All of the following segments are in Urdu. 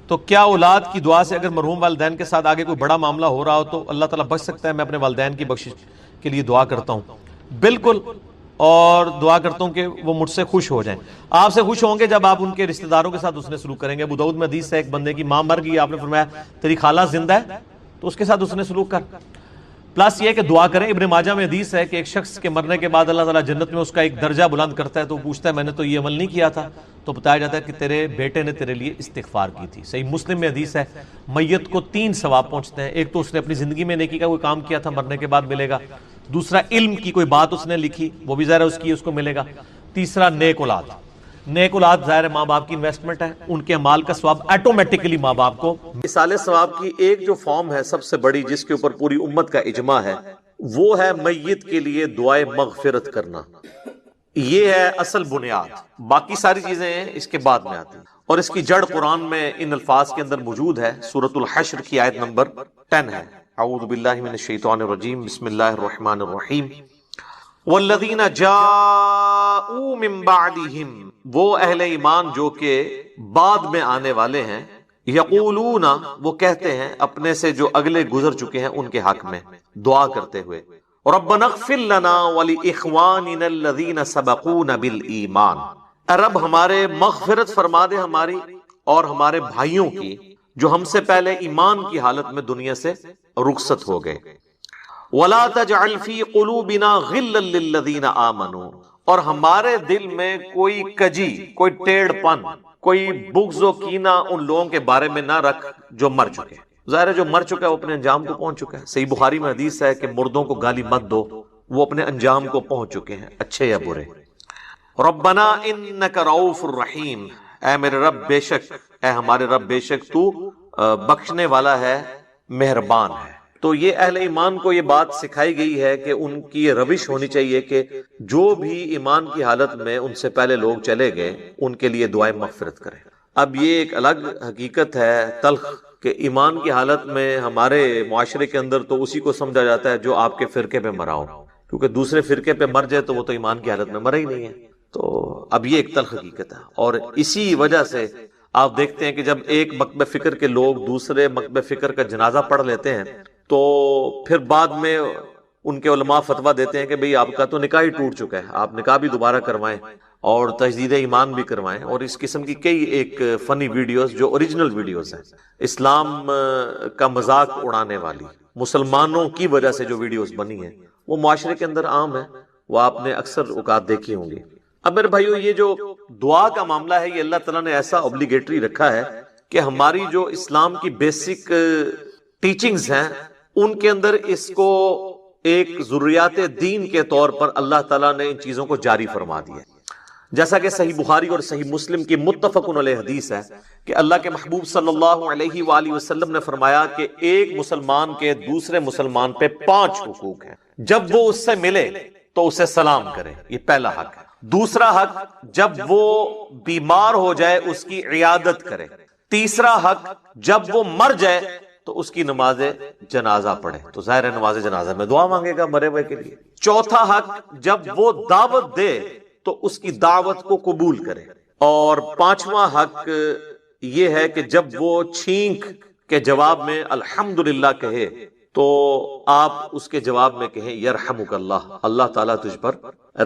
تو کیا اولاد کی دعا سے اگر مرحوم والدین کے ساتھ آگے کوئی بڑا معاملہ ہو رہا ہو تو اللہ تعالیٰ بخش سکتا ہے؟ میں اپنے والدین کی بخشش کے لیے دعا کرتا ہوں، بالکل، اور دعا کرتا ہوں کہ وہ مجھ سے خوش ہو جائیں۔ آپ سے خوش ہوں گے جب آپ ان کے رشتہ داروں کے ساتھ حسن سلوک کریں گے۔ ابو داؤد میں حدیث ہے، ایک بندے کی ماں مر گئی، آپ نے فرمایا تیری خالہ زندہ ہے تو اس کے ساتھ حسن سلوک کر، پلس یہ کہ دعا کریں۔ ابن ماجہ میں حدیث ہے کہ ایک شخص کے مرنے کے بعد اللہ تعالیٰ جنت میں اس کا ایک درجہ بلند کرتا ہے، تو پوچھتا ہے میں نے تو یہ عمل نہیں کیا تھا، تو بتایا جاتا ہے کہ تیرے بیٹے نے تیرے لیے استغفار کی تھی۔ صحیح مسلم میں حدیث ہے میت کو 3 ثواب پہنچتے ہیں، ایک تو اس نے اپنی زندگی میں نیکی کا کوئی کام کیا تھا، مرنے کے بعد ملے گا، دوسرا علم کی کوئی بات اس نے لکھی، وہ بھی ظاہر ہے اس کو ملے گا، تیسرا نیک اولاد۔ نیک اولاد ظاہر ہے ماں باپ کی انویسٹمنٹ ہے، ان کے اعمال کا ثواب آٹومیٹکلی ماں باپ کو۔ مثال ثواب کی ایک جو فارم ہے سب سے بڑی، جس کے اوپر پوری امت کا اجماع ہے، وہ ہے میت کے لیے دعائے مغفرت کرنا۔ یہ ہے اصل بنیاد، باقی ساری چیزیں اس کے بعد میں آتی ہیں، اور اس کی جڑ قرآن میں ان الفاظ کے اندر موجود ہے۔ سورۃ الحشر کی آیت نمبر 10 ہے، اعوذ باللہ من الشیطان الرجیم، بسم اللہ الرحمن الرحیم، والذین جاءوا من بعدہم، وہ اہل ایمان جو کہ بعد میں آنے والے ہیں، یقولون، وہ کہتے ہیں اپنے سے جو اگلے گزر چکے ہیں ان کے حق میں دعا کرتے ہوئے، ربنا اغفر لنا ولاخواننا الذین سبقونا بالایمان، اے رب ہمارے مغفرت فرما دے ہماری اور ہمارے بھائیوں کی جو ہم سے پہلے ایمان کی حالت میں دنیا سے رخصت ہو گئے، ولا تجعل فی قلوبنا غلا للذین آمنوا، اور ہمارے دل میں کوئی کجی، کوئی ٹیڑھ پن، کوئی بغض و کینہ ان لوگوں کے بارے میں نہ رکھ جو مر چکے۔ ظاہر ہے جو مر چکا ہے وہ اپنے انجام کو پہنچ چکا ہے۔ صحیح بخاری میں حدیث ہے کہ مردوں کو گالی مت دو، وہ اپنے انجام کو پہنچ چکے ہیں، اچھے یا برے۔ ربنا انک رؤوف الرحیم، اے میرے رب بے شک، اے ہمارے رب بے شک تو بخشنے والا ہے، مہربان ہے۔ تو یہ اہل ایمان کو یہ بات سکھائی گئی ہے کہ ان کی یہ روش ہونی چاہیے کہ جو بھی ایمان کی حالت میں ان سے پہلے لوگ چلے گئے ان کے لیے دعائیں مغفرت کریں۔ اب یہ ایک الگ حقیقت ہے تلخ کہ ایمان کی حالت میں ہمارے معاشرے کے اندر تو اسی کو سمجھا جاتا ہے جو آپ کے فرقے پہ مرا ہو، کیونکہ دوسرے فرقے پہ مر جائے تو وہ تو ایمان کی حالت میں مرا ہی نہیں ہے۔ تو اب یہ ایک تلخ حقیقت ہے، اور اسی وجہ سے آپ دیکھتے ہیں کہ جب ایک مکتب فکر کے لوگ دوسرے مکتب فکر کا جنازہ پڑھ لیتے ہیں تو پھر بعد میں ان کے علماء فتویٰ دیتے ہیں کہ بھئی آپ کا تو نکاح ہی ٹوٹ چکا ہے، آپ نکاح بھی دوبارہ کروائیں اور تجدید ایمان بھی کروائیں، اور اس قسم کی کئی ایک فنی ویڈیوز جو اوریجنل ویڈیوز ہیں، اسلام کا مذاق اڑانے والی، مسلمانوں کی وجہ سے جو ویڈیوز بنی ہیں وہ معاشرے کے اندر عام ہے، وہ آپ نے اکثر اوقات دیکھی ہوں گی۔ اب میرے بھائیو، یہ جو دعا کا معاملہ ہے یہ اللہ تعالیٰ نے ایسا اوبلیگیٹری رکھا ہے کہ ہماری جو اسلام کی بیسک ٹیچنگز ہیں ان کے اندر اس کو ایک ضروریات دین کے طور پر اللہ تعالیٰ نے ان چیزوں کو جاری فرما دیا، جیسا کہ صحیح بخاری اور صحیح مسلم کی متفق علیہ حدیث ہے کہ اللہ کے محبوب صلی اللہ علیہ وآلہ وسلم نے فرمایا کہ ایک مسلمان کے دوسرے مسلمان پہ 5 حقوق ہیں، جب وہ اس سے ملے تو اسے سلام کرے، یہ پہلا حق ہے۔ دوسرا حق، جب وہ بیمار ہو جائے اس کی عیادت کرے۔ تیسرا حق، جب وہ مر جائے تو اس کی نماز جنازہ پڑھے، تو ظاہر ہے نماز جنازہ میں دعا مانگے گا مرے ہوئے کے لیے۔ چوتھا حق، جب وہ دعوت دے تو اس کی دعوت کو قبول کرے۔ اور 5واں حق یہ ہے کہ جب وہ چھینک کے جواب میں الحمدللہ کہے تو آپ اس کے جواب میں کہیں یرحمک اللہ، اللہ تعالیٰ تجھ پر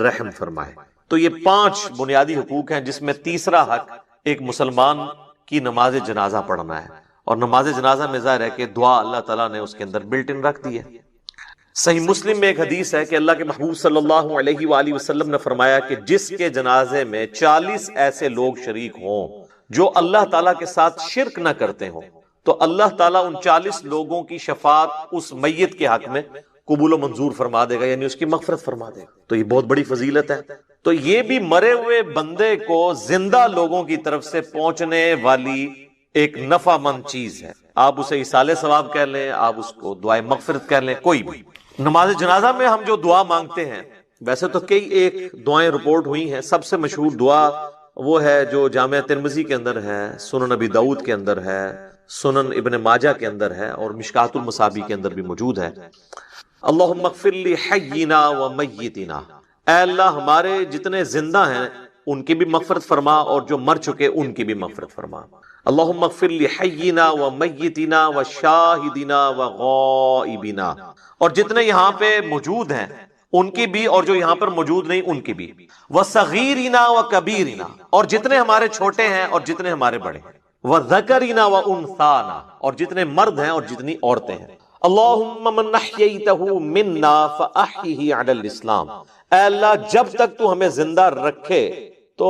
رحم فرمائے۔ تو یہ 5 بنیادی حقوق ہیں، جس میں تیسرا حق ایک مسلمان کی نماز جنازہ پڑھنا ہے، اور نماز جنازہ میں ظاہر ہے کہ دعا اللہ تعالیٰ نے اس کے اندر بلٹ ان رکھ دی ہے۔ صحیح مسلم میں ایک حدیث ہے کہ اللہ کے محبوب صلی اللہ علیہ وآلہ وسلم نے فرمایا کہ جس کے جنازے میں 40 ایسے لوگ شریک ہوں جو اللہ تعالیٰ کے ساتھ شرک نہ کرتے ہوں تو اللہ تعالیٰ ان 40 لوگوں کی شفاعت اس میت کے حق میں قبول و منظور فرما دے گا، یعنی اس کی مغفرت فرما دے گا۔ تو یہ بہت بڑی فضیلت ہے۔ تو یہ بھی مرے ہوئے بندے کو زندہ لوگوں کی طرف سے پہنچنے والی ایک نفع مند چیز ہے، آپ اسے ایصال ثواب کہہ لیں، آپ اس کو دعائے مغفرت کہہ لیں، کوئی بھی۔ نماز جنازہ میں ہم جو دعا مانگتے ہیں، ویسے تو کئی ایک دعائیں رپورٹ ہوئی ہیں، سب سے مشہور دعا وہ ہے جو جامع ترمذی کے اندر ہے، سنن ابی داؤد کے اندر ہے، سنن ابن ماجہ کے اندر ہے، اور مشکات المصابیح کے اندر بھی موجود ہے۔ اللہم اغفر لی حینا و میتنا، اے اللہ ہمارے جتنے زندہ ہیں ان کی بھی مغفرت فرما اور جو مر چکے ان کی بھی مغفرت فرما۔ اللہم اغفر لحینا و میتنا و شاہدنا و غائبنا، اور جتنے یہاں پہ موجود ہیں ان کی بھی، اور جو یہاں پر موجود نہیں ان کی بھی، وصغیرنا و کبیرنا، اور جتنے ہمارے چھوٹے ہیں اور جتنے ہمارے بڑے ہیں، وذکرنا و انثانا، اور جتنے مرد ہیں اور جتنی عورتیں ہیں۔ اللہم من احییتہ منا فاحیہ علی الاسلام، اے اللہ جب تک تو ہمیں زندہ رکھے تو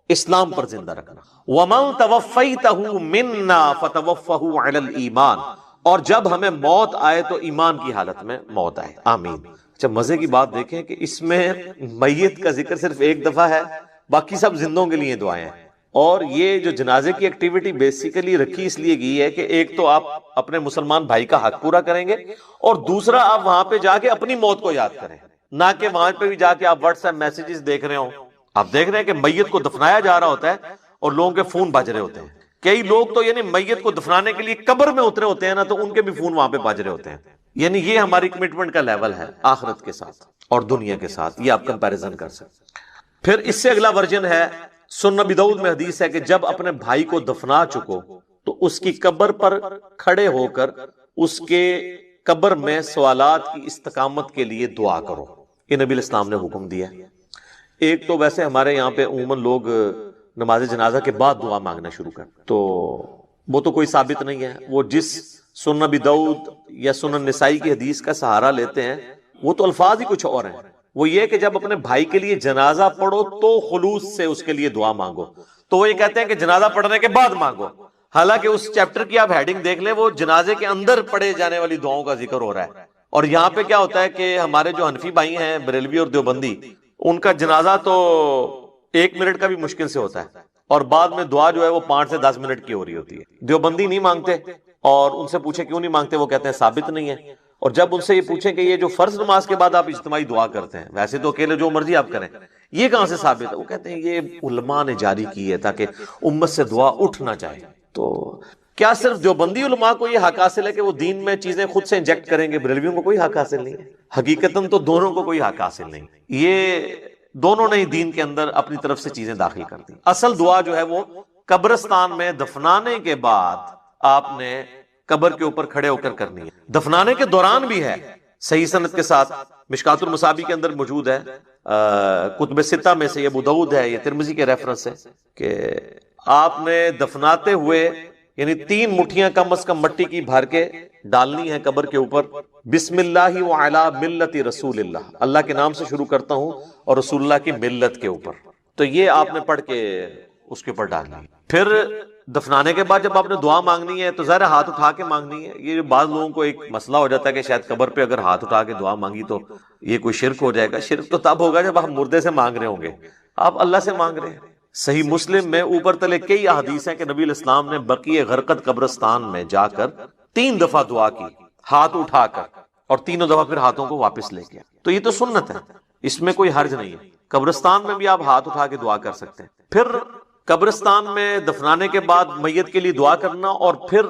اسلام پر زندہ رکھنا۔ ومن توفیتہ منا فتوفہ علی الایمان، اور جب ہمیں موت آئے تو ایمان کی حالت میں موت آئے، آمین۔ اچھا مزے کی بات دیکھیں کہ اس میں میت کا ذکر صرف ایک دفعہ ہے، باقی سب زندوں کے لیے دعائیں ہیں۔ اور یہ جو جنازے کی ایکٹیویٹی بیسیکلی رکھی اس لیے گئی ہے کہ ایک تو آپ اپنے مسلمان بھائی کا حق پورا کریں گے، اور دوسرا آپ وہاں پہ جا کے اپنی موت کو یاد کریں، نہ کہ وہاں پہ بھی جا کے آپ واٹس ایپ میسیجز دیکھ رہے ہوں۔ آپ دیکھ رہے ہیں کہ میت کو دفنایا جا رہا ہوتا ہے اور لوگوں کے فون بج رہے ہوتے ہیں۔ کئی لوگ تو یعنی میت کو دفنانے کے لیے قبر میں اترے ہوتے ہیں نا، تو ان کے بھی فون وہاں پہ بج رہے ہوتے ہیں۔ یعنی یہ ہماری کمٹمنٹ کا لیول ہے آخرت کے ساتھ اور دنیا کے ساتھ، یہ آپ کمپیریزن کر سکتے ہیں۔ پھر اس سے اگلا ورژن ہے، سنن ابی داؤد میں حدیث ہے کہ جب اپنے بھائی کو دفنا چکو تو اس کی قبر پر کھڑے ہو کر اس کے قبر میں سوالات کی استقامت کے لیے دعا کرو۔ یہ نبی الاسلام نے حکم دیا۔ ایک تو ویسے ہمارے یہاں پہ عموماً لوگ نماز جنازہ کے بعد دعا مانگنا شروع کر، تو وہ تو کوئی ثابت نہیں ہے۔ وہ جس سنن ابی داؤد یا سنن نسائی کی حدیث کا سہارا لیتے ہیں وہ تو الفاظ ہی کچھ اور ہیں۔ وہ یہ کہ جب اپنے بھائی کے لیے جنازہ پڑھو تو خلوص سے اس کے لیے دعا مانگو، تو وہ یہ کہتے ہیں کہ جنازہ پڑھنے کے بعد مانگو، حالانکہ اس چیپٹر کی آپ ہیڈنگ دیکھ لیں، وہ جنازے کے اندر پڑھے جانے والی دعاؤں کا ذکر ہو رہا ہے۔ اور یہاں پہ کیا ہوتا ہے کہ ہمارے جو حنفی بھائی ہیں بریلوی اور دیوبندی، ان کا جنازہ تو 1 منٹ کا بھی مشکل سے ہوتا ہے، اور بعد میں دعا جو ہے وہ 5 سے 10 منٹ کی ہو رہی ہوتی ہے۔ دیوبندی نہیں مانگتے، اور ان سے پوچھے کیوں نہیں مانگتے، وہ کہتے ہیں ثابت نہیں ہے۔ اور جب ان سے یہ پوچھیں کہ یہ جو فرض نماز کے بعد آپ اجتماعی دعا کرتے ہیں، ویسے تو اکیلے جو مرضی آپ کریں، یہ کہاں سے ثابت ہے؟ وہ کہتے ہیں یہ علماء نے جاری کی ہے تاکہ امت سے دعا اٹھ نہ جائے۔ تو کیا صرف دیوبندی علماء کو یہ حق حاصل ہے کہ وہ دین میں چیزیں خود سے انجیکٹ کریں گے؟ بریلویوں کو کوئی حق حاصل نہیں ہے؟ حقیقتاً تو دونوں کو کوئی حق حاصل نہیں، یہ دونوں نے ہی دین کے اندر اپنی طرف سے چیزیں داخل کر دی۔ اصل دعا جو ہے وہ قبرستان میں دفنانے کے بعد آپ نے قبر کے اوپر کھڑے ہو کر کرنی ہے، دفنانے کے دوران بھی ہے، صحیح سند کے ساتھ۔ مشکات المصابیح کے اندر موجود ہے، کتب ستہ میں سے یہ ابو داؤد ہے، یہ ترمذی کے ریفرنس ہے کہ آپ نے دفناتے ہوئے یعنی 3 مٹھیاں کم از کم مٹی کی بھر کے ڈالنی ہے قبر کے اوپر، بسم اللہ وعلی ملت رسول اللہ، اللہ کے نام سے شروع کرتا ہوں اور رسول اللہ کی ملت کے اوپر، تو یہ آپ نے پڑھ کے اس کے اوپر ڈالنی ہے۔ پھر دفنانے کے بعد جب آپ نے دعا مانگنی ہے تو ظاہر ہاتھ اٹھا کے مانگنی ہے۔ یہ بعض لوگوں کو ایک مسئلہ ہو جاتا ہے کہ شاید قبر پہ اگر ہاتھ اٹھا کے دعا مانگی تو یہ کوئی شرک ہو جائے گا۔ شرک تو تب ہوگا جب آپ مردے سے مانگ رہے ہوں گے، آپ اللہ سے مانگ رہے ہیں۔ صحیح مسلم میں اوپر تلے کئی احادیث ہیں کہ نبی الاسلام نے بقیع غرقد قبرستان میں جا کر 3 دفعہ دعا کی ہاتھ اٹھا کر، اور 3 دفعہ پھر ہاتھوں کو واپس لے گیا۔ تو یہ تو سنت ہے، اس میں کوئی حرج نہیں ہے۔ قبرستان میں بھی آپ ہاتھ اٹھا کے دعا کر سکتے ہیں۔ پھر قبرستان میں دفنانے کے بعد میت کے لیے دعا کرنا، اور پھر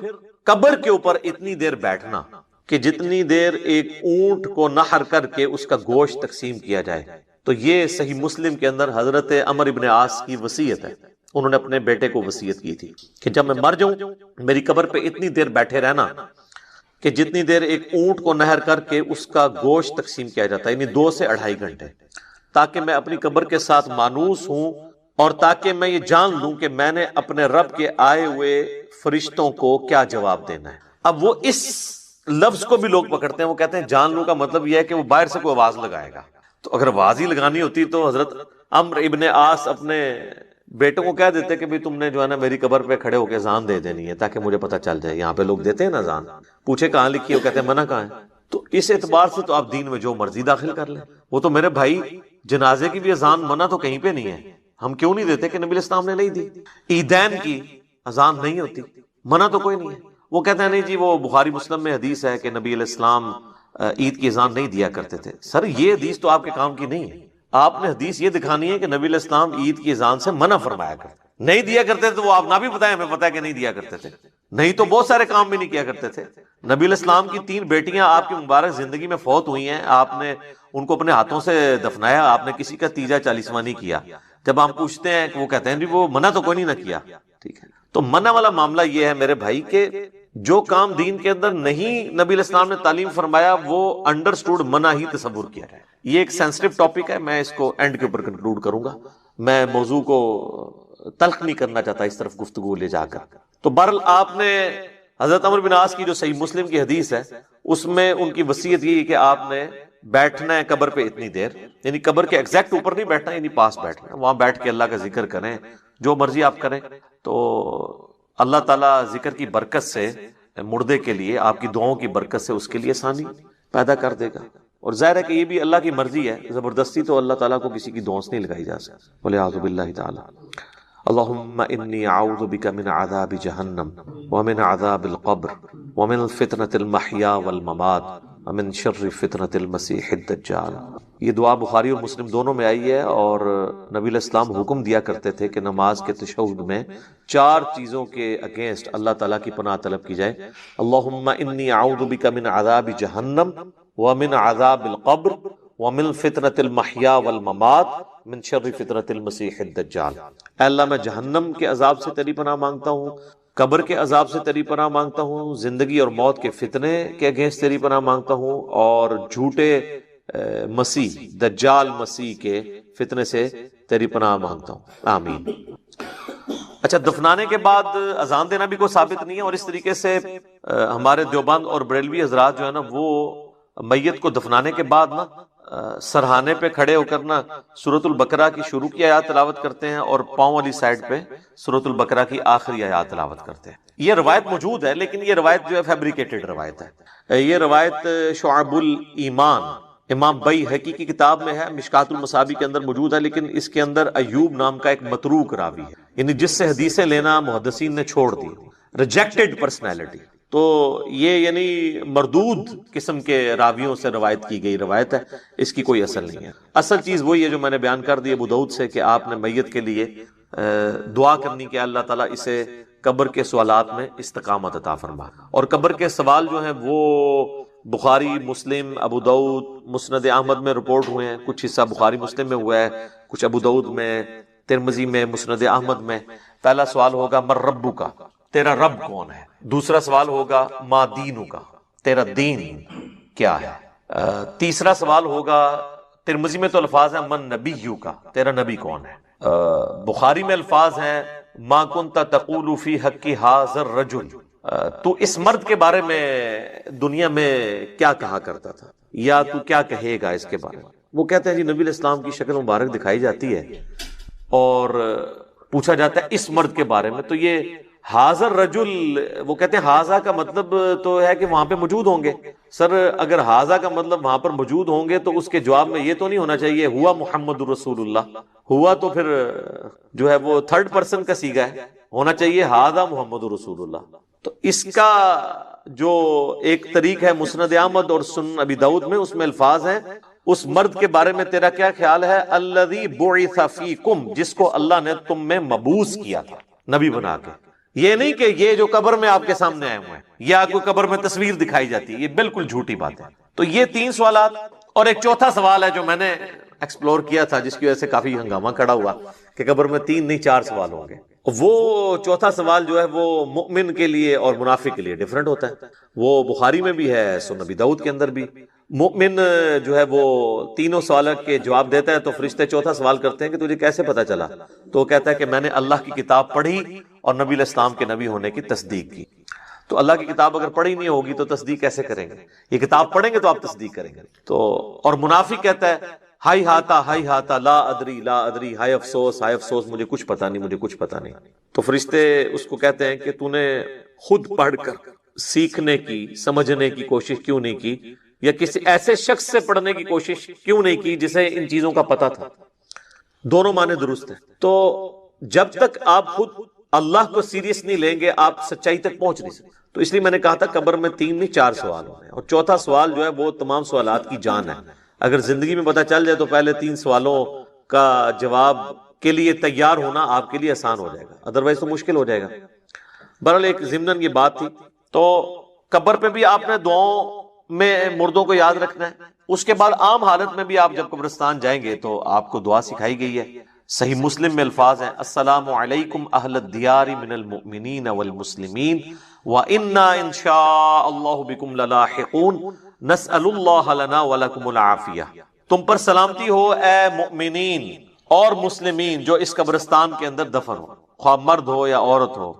قبر کے اوپر اتنی دیر بیٹھنا کہ جتنی دیر ایک اونٹ کو نحر کر کے اس کا گوشت تقسیم کیا جائے۔ تو یہ صحیح مسلم کے اندر حضرت عمر ابن عاص کی وصیت ہے، انہوں نے اپنے بیٹے کو وصیت کی تھی کہ جب میں مر جاؤں میری قبر پہ اتنی دیر بیٹھے رہنا کہ جتنی دیر ایک اونٹ کو نحر کر کے اس کا گوشت تقسیم کیا جاتا ہے، یعنی 2 سے 2.5 گھنٹے، تاکہ میں اپنی قبر کے ساتھ مانوس ہوں، اور تاکہ میں یہ جان لوں کہ میں نے اپنے رب کے آئے ہوئے فرشتوں کو کیا جواب دینا ہے۔ اب وہ اس لفظ کو بھی لوگ پکڑتے ہیں، وہ کہتے ہیں جان لوں کا مطلب یہ ہے کہ وہ باہر سے کوئی آواز لگائے گا۔ تو اگر آواز ہی لگانی ہوتی تو حضرت عمرو ابن عاص اپنے بیٹوں کو کہہ دیتے کہ بھی تم نے جو ہے نا میری قبر پہ کھڑے ہو کے اذان دے دینی ہے تاکہ مجھے پتہ چل جائے۔ یہاں پہ لوگ دیتے ہیں نا اذان، پوچھے کہاں لکھی ہے، وہ کہتے ہیں منع کہاں ہے۔ تو اس اعتبار سے تو آپ دین میں جو مرضی داخل کر لیں۔ وہ تو میرے بھائی جنازے کی بھی اذان منع تو کہیں پہ نہیں ہے، ہم کیوں نہیں دیتے کہ نبی الاسلام نے نہیں دی۔ عیدین کی اذان نہیں ہوتی، منع تو کوئی نہیں ہے۔ وہ کہتے ہیں نہیں جی وہ بخاری مسلم میں حدیث ہے کہ نبی علیہ السلام عید کی اذان نہیں دیا کرتے تھے۔ سر یہ حدیث تو آپ کے کام کی نہیں ہے، آپ نے حدیث یہ دکھانی ہے کہ نبی علیہ السلام عید کی اذان سے منع فرمایا کرتے، نہیں دیا کرتے تو وہ آپ نہ بھی بتائیں، ہمیں پتہ ہے کہ نہیں دیا کرتے تھے، نہیں تو بہت سارے کام بھی نہیں کیا کرتے تھے۔ نبی علیہ السلام کی 3 بیٹیاں آپ کی مبارک زندگی میں فوت ہوئی ہیں، آپ نے ان کو اپنے ہاتھوں سے دفنایا، آپ نے کسی کا تیجا 40واں نہیں کیا۔ جب ہم پوچھتے ہیں کہ وہ کہتے ہیں جی وہ منع تو کوئی نہیں نہ کیا، ٹھیک ہے۔ تو منع والا معاملہ یہ ہے میرے بھائی کہ جو کام دین کے اندر نہیں نبی علیہ السلام نے تعلیم فرمایا وہ انڈرسٹوڈ منع ہی تصور کیا ہے. یہ ایک سینسٹیو ٹاپک ہے, میں اس کو اینڈ کے اوپر کنکلوڈ کروں گا, میں موضوع کو تلخ نہیں کرنا چاہتا اس طرف گفتگو لے جا کر. تو بہرحال آپ نے حضرت عمرو بن عاص کی جو صحیح مسلم کی حدیث ہے اس میں ان کی وصیت یہ ہے کہ آپ نے بیٹھنا ہے قبر پہ اتنی دیر, یعنی قبر کے ایگزیکٹ اوپر نہیں بیٹھنا, یعنی پاس بیٹھنا ہے, وہاں بیٹھ کے اللہ کا ذکر کریں, جو مرضی آپ کریں. تو اللہ تعالیٰ ذکر کی برکت سے مردے کے لیے, آپ کی دعاؤں کی برکت سے اس کے لیے آسانی پیدا کر دے گا. اور ظاہر ہے کہ یہ بھی اللہ کی مرضی ہے, زبردستی تو اللہ تعالیٰ کو کسی کی دعاؤں سے نہیں لگائی جا سکتی. والعیاذ باللہ تعالی. اللہم انی اعوذ بک من عذاب جہنم ومن عذاب القبر ومن فتنة المحیا والممات ومن شر فتنة المسیح الدجال. یہ دعا بخاری اور مسلم دونوں میں آئی ہے, اور نبی علیہ السلام حکم دیا کرتے تھے کہ نماز کے تشہد میں 4 چیزوں کے اگینسٹ اللہ تعالیٰ کی پناہ طلب کی جائے. اللہم انی اعوذ بک من عذاب جہنم ومن عذاب القبر ومن فتنة المحیا والممات من شر فتنة المسیح الدجال. اے اللہ میں جہنم کے عذاب سے تیری پناہ مانگتا ہوں, قبر کے عذاب سے تیری پناہ مانگتا ہوں, زندگی اور موت کے فتنے کے اگینسٹ تیری پناہ مانگتا ہوں, اور جھوٹے مسیح دجال مسیح کے فتنے سے تیری پناہ مانگتا ہوں. آمین. اچھا, دفنانے کے بعد اذان دینا بھی کوئی ثابت نہیں ہے, اور اس طریقے سے ہمارے دیوبند اور بریلوی حضرات جو ہے نا وہ میت کو دفنانے کے بعد نا سرہانے پہ کھڑے ہو کر نا سورۃ البقرہ کی شروع کی آیات تلاوت کرتے ہیں, اور پاؤں والی سائڈ پہ سورۃ البقرہ کی آخری آیات تلاوت کرتے ہیں. یہ روایت موجود ہے, لیکن یہ روایت جو ہے فیبریکیٹڈ روایت ہے. یہ روایت شعب الایمان امام بیہقی کی کتاب میں ہے, مشکات المصابیح کے اندر موجود ہے, لیکن اس کے اندر ایوب نام کا ایک متروک راوی ہے, یعنی جس سے حدیثیں لینا محدثین نے چھوڑ دی, ریجیکٹڈ پرسنالٹی. تو یہ یعنی مردود قسم کے راویوں سے روایت کی گئی روایت ہے, اس کی کوئی اصل نہیں ہے. اصل چیز وہی ہے جو میں نے بیان کر دی ابو داؤد سے, کہ آپ نے میت کے لیے دعا کرنی کہ اللہ تعالیٰ اسے قبر کے سوالات میں استقامت عطا فرما. اور قبر کے سوال جو ہیں وہ بخاری, مسلم, ابو داؤد, مسند احمد میں رپورٹ ہوئے ہیں. کچھ حصہ بخاری مسلم میں ہوا ہے, کچھ ابو داؤد میں, ترمذی میں, مسند احمد میں. پہلا سوال ہوگا من ربک, تیرا رب کون ہے. دوسرا سوال ہوگا ما دینک, تیرا دین کیا ہے. تیسرا سوال ہوگا, ترمذی میں تو الفاظ ہیں من نبیک, تیرا نبی کون ہے. بخاری میں الفاظ ہیں ما کنت تقول فی حق ھذا الرجل, تو اس مرد کے بارے میں دنیا میں کیا کہا کرتا تھا, یا تو کیا کہے گا اس کے بارے میں. وہ کہتے ہیں جی نبی علیہ السلام کی شکل مبارک دکھائی جاتی ہے اور پوچھا جاتا ہے اس مرد کے بارے میں. تو یہ حاضر رجل, وہ کہتے ہیں حاضہ کا مطلب تو ہے کہ وہاں پہ موجود ہوں گے. سر اگر حاضہ کا مطلب وہاں پر موجود ہوں گے تو اس کے جواب میں یہ تو نہیں ہونا چاہیے ہوا محمد رسول اللہ, ہوا تو پھر جو ہے وہ تھرڈ پرسن کا صیغہ ہے, ہونا چاہیے حاضہ محمد رسول اللہ. تو اس کا جو ایک طریق ہے مسند احمد اور سنن ابی داؤد میں, اس میں الفاظ ہیں اس مرد کے بارے میں تیرا کیا خیال ہے, الذی بعث فیکم, جس کو اللہ نے تم میں مبعوث کیا تھا نبی بنا کے. یہ نہیں کہ یہ جو قبر میں آپ کے سامنے آئے ہوئے ہیں یا کوئی قبر میں تصویر دکھائی جاتی ہے, یہ بالکل جھوٹی بات ہے. تو یہ 3 سوالات, اور ایک چوتھا سوال ہے جو میں نے ایکسپلور کیا تھا جس کی وجہ سے کافی ہنگامہ کھڑا ہوا کہ قبر میں 3 نہیں 4 سوال ہوں گے. وہ چوتھا سوال جو ہے وہ مؤمن کے لیے اور منافق کے لیے ڈیفرنٹ ہوتا ہے. وہ بخاری میں بھی ہے, سنن ابی داؤد کے اندر بھی. مؤمن جو ہے وہ تینوں سوالوں کے جواب دیتا ہے, تو فرشتے چوتھا سوال کرتے ہیں کہ تجھے کیسے پتا چلا, تو وہ کہتا ہے کہ میں نے اللہ کی کتاب پڑھی اور نبی علیہ السلام کے نبی ہونے کی تصدیق کی. تو اللہ کی کتاب اگر پڑھی نہیں ہوگی تو تصدیق کیسے کریں گے, یہ کتاب پڑھیں گے تو آپ تصدیق کریں گے. تو اور منافق کہتا ہے ہائی ہاتا لا ادری, ہائے افسوس مجھے کچھ پتا نہیں, مجھے کچھ پتا نہیں. تو فرشتے اس کو کہتے ہیں کہ تو نے خود پڑھ کر سیکھنے کی, سمجھنے کی کوشش کیوں نہیں کی, یا کسی ایسے شخص سے پڑھنے کی کوشش کیوں نہیں کی جسے ان چیزوں کا پتا تھا. دونوں معنی درست ہیں. تو جب تک آپ خود اللہ کو سیریس نہیں لیں گے آپ سچائی تک پہنچ نہیں سکتے. تو اس لیے میں نے کہا تھا قبر میں 3 نہیں 4 سوال ہونے ہیں, اور چوتھا سوال جو ہے وہ تمام سوالات کی جان ہے. اگر زندگی میں پتا چل جائے تو پہلے 3 سوالوں کا جواب کے لیے تیار ہونا آپ کے لیے آسان ہو جائے گا, ادروائز تو مشکل ہو جائے گا. بہرحال ایک ضمناً یہ بات تھی. تو قبر پہ بھی آپ نے دعاؤں میں مردوں کو یاد رکھنا ہے. اس کے بعد عام حالت میں بھی آپ جب قبرستان جائیں گے تو آپ کو دعا سکھائی گئی ہے. صحیح مسلم میں الفاظ ہیں السلام علیکم اہل الدیار من المؤمنین والمسلمین وَإِنَّا إِن شَاءَ اللَّهُ بِكُمْ لَلَاحِقُونَ نَسْأَلُ اللَّهَ لَنَا وَلَكُمُ الْعَافِيَةَ۔ تم پر سلامتی ہو اے مؤمنین اور مسلمین جو اس قبرستان کے اندر دفن ہو، خواہ مرد ہو یا عورت ہو۔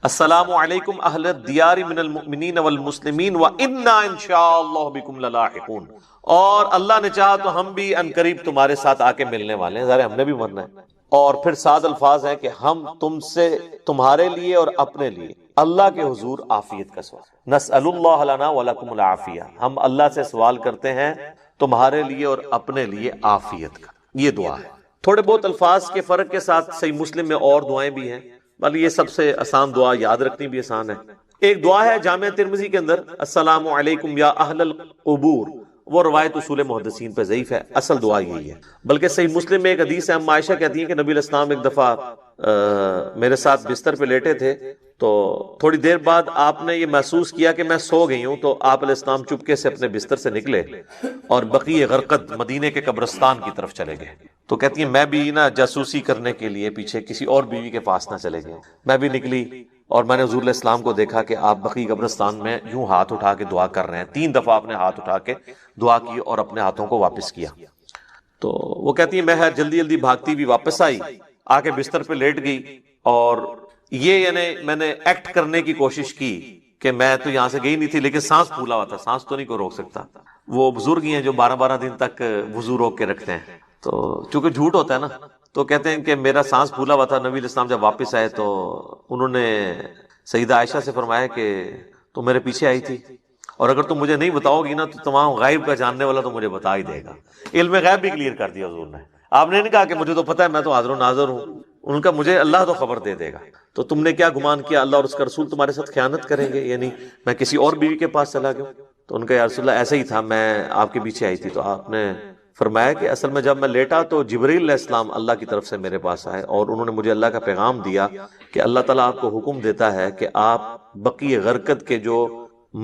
السلام علیکم اہل الدیار من المؤمنین والمسلمین وَإِنَّا إِن شَاءَ اللَّهُ بِكُمْ لَلَاحِقُونَ، اور اللہ نے چاہا تو ہم بھی عنقریب تمہارے ساتھ آ کے ملنے والے ہیں، ظاہر ہم نے بھی مرنا ہے۔ اور پھر سات الفاظ ہیں کہ ہم تم سے تمہارے لیے اور اپنے لیے اللہ کے حضور عافیت کا سوال، نسأل اللہ لنا ولکم العافیہ، ہم اللہ سے سوال کرتے ہیں تمہارے لیے اور اپنے لیے عافیت کا۔ یہ دعا ہے۔ تھوڑے بہت الفاظ کے فرق کے ساتھ صحیح مسلم میں اور دعائیں بھی ہیں، بل یہ سب سے آسان دعا، یاد رکھنی بھی آسان ہے۔ ایک دعا ہے جامع ترمذی کے اندر السلام علیکم یا اہل القبور، وہ روایت اصول محدثین پہ ضعیف ہے، اصل دعا یہی ہے۔ بلکہ صحیح مسلم میں ایک حدیث ہے، عائشہ کہتی ہیں کہ نبی علیہ السلام ایک دفعہ میرے ساتھ بستر پہ لیٹے تھے، تو تھوڑی دیر بعد آپ نے یہ محسوس کیا کہ میں سو گئی ہوں، تو آپ علیہ السلام چپکے سے اپنے بستر سے نکلے اور بقیع غرقد مدینے کے قبرستان کی طرف چلے گئے۔ تو کہتی ہیں میں بھی نا جاسوسی کرنے کے لیے پیچھے کسی اور بیوی کے پاس نہ چلے گئے، میں بھی نکلی اور میں نے حضور علیہ السلام کو دیکھا کہ آپ بقیع قبرستان میں یوں ہاتھ اٹھا کے دعا کر رہے ہیں، 3 دفعہ آپ نے ہاتھ اٹھا کے دعا کی اور اپنے ہاتھوں کو واپس کیا۔ تو وہ کہتی ہیں میں جلدی جلدی بھاگتی بھی واپس آئی، آ کے بستر پہ لیٹ گئی، اور یہ یعنی میں نے ایکٹ کرنے کی کوشش کی کہ میں تو یہاں سے گئی نہیں تھی، لیکن سانس پھولا ہوا تھا، سانس تو نہیں کو روک سکتا۔ وہ بزرگ ہی ہیں جو 12 دن تک وضو روک کے رکھتے ہیں، تو چونکہ جھوٹ ہوتا ہے نا، تو کہتے ہیں کہ میرا سانس پھولا ہوا تھا۔ نبی علیہ السلام جب واپس آئے تو انہوں نے سیدہ عائشہ سے فرمایا کہ تم میرے پیچھے آئی تھی، اور اگر تم مجھے نہیں بتاؤ گی نا تو تمام غیب کا جاننے والا تو مجھے بتا ہی دے گا۔ علم غیب بھی کلیئر کر دیا حضور نے۔ آپ نے نہیں کہا کہ مجھے تو پتہ ہے، میں تو حاضر و ناظر ہوں، ان کا مجھے اللہ تو خبر دے دے گا۔ تو تم نے کیا گمان کیا اللہ اور اس کا رسول تمہارے ساتھ خیانت کریں گے، یعنی میں کسی اور بیوی کے پاس چلا گیا؟ تو ان کا یا رسول اللہ ایسا ہی تھا، میں آپ کے پیچھے آئی تھی۔ تو آپ نے فرمایا کہ اصل میں جب میں لیٹا تو جبریل علیہ السلام اللہ کی طرف سے میرے پاس آئے، اور انہوں نے مجھے اللہ کا پیغام دیا کہ اللہ تعالیٰ آپ کو حکم دیتا ہے کہ آپ بقیع غرقد کے جو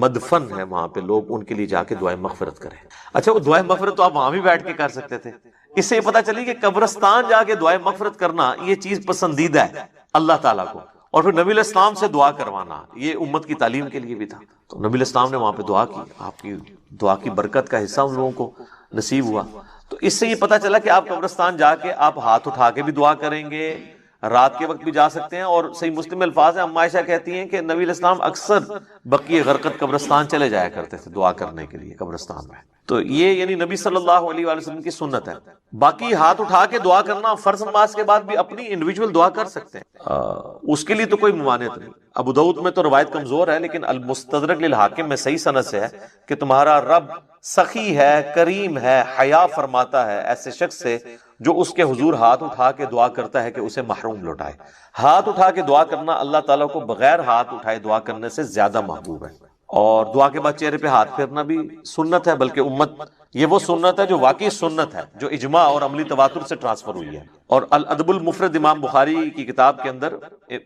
مدفن ہے وہاں پہ لوگ، ان کے لیے جا کے دعائیں مغفرت کریں۔ اچھا، وہ دعائیں مغفرت تو آپ وہاں بھی بیٹھ کے کر سکتے تھے۔ اس سے یہ پتہ چلی کہ قبرستان جا کے دعائیں مغفرت کرنا یہ چیز پسندیدہ ہے اللہ تعالیٰ کو، اور پھر نبی علیہ السلام سے دعا کروانا یہ امت کی تعلیم کے لیے بھی تھا۔ تو نبی علیہ السلام نے وہاں پہ دعا کی، آپ کی دعا کی برکت کا حصہ ان لوگوں کو نصیب ہوا۔ تو اس سے یہ پتہ چلا کہ آپ قبرستان جا کے آپ ہاتھ اٹھا کے بھی دعا کریں گے، رات کے وقت بھی جا سکتے ہیں۔ اور صحیح مسلم میں الفاظ ہیں، عائشہ کہتی ہیں کہ نبی علیہ السلام اکثر بقیع غرقد قبرستان چلے جایا کرتے تھے دعا کرنے کے لیے قبرستان میں۔ تو یہ یعنی نبی صلی اللہ علیہ وآلہ وسلم کی سنت ہے۔ باقی ہاتھ اٹھا کے دعا کرنا فرض نماز کے بعد بھی اپنی انڈیویجول دعا کر سکتے ہیں، اس کے لیے تو کوئی ممانعت نہیں۔ ابو داؤد میں تو روایت کمزور ہے، لیکن المستدرک للحاکم میں صحیح سند سے ہے کہ تمہارا رب سخی ہے، کریم ہے، حیا فرماتا ہے ایسے شخص سے جو اس کے حضور ہاتھ اٹھا کے دعا کرتا ہے کہ اسے محروم لوٹائے۔ ہاتھ اٹھا کے دعا کرنا اللہ تعالیٰ کو بغیر ہاتھ اٹھائے دعا کرنے سے زیادہ محبوب ہے۔ اور دعا کے بعد چہرے پہ ہاتھ پھیرنا بھی سنت ہے، بلکہ امت یہ وہ سنت ہے جو واقعی سنت ہے، جو اجماع اور عملی تواتر سے ٹرانسفر ہوئی ہے۔ اور الادب المفرد امام بخاری کی کتاب کے اندر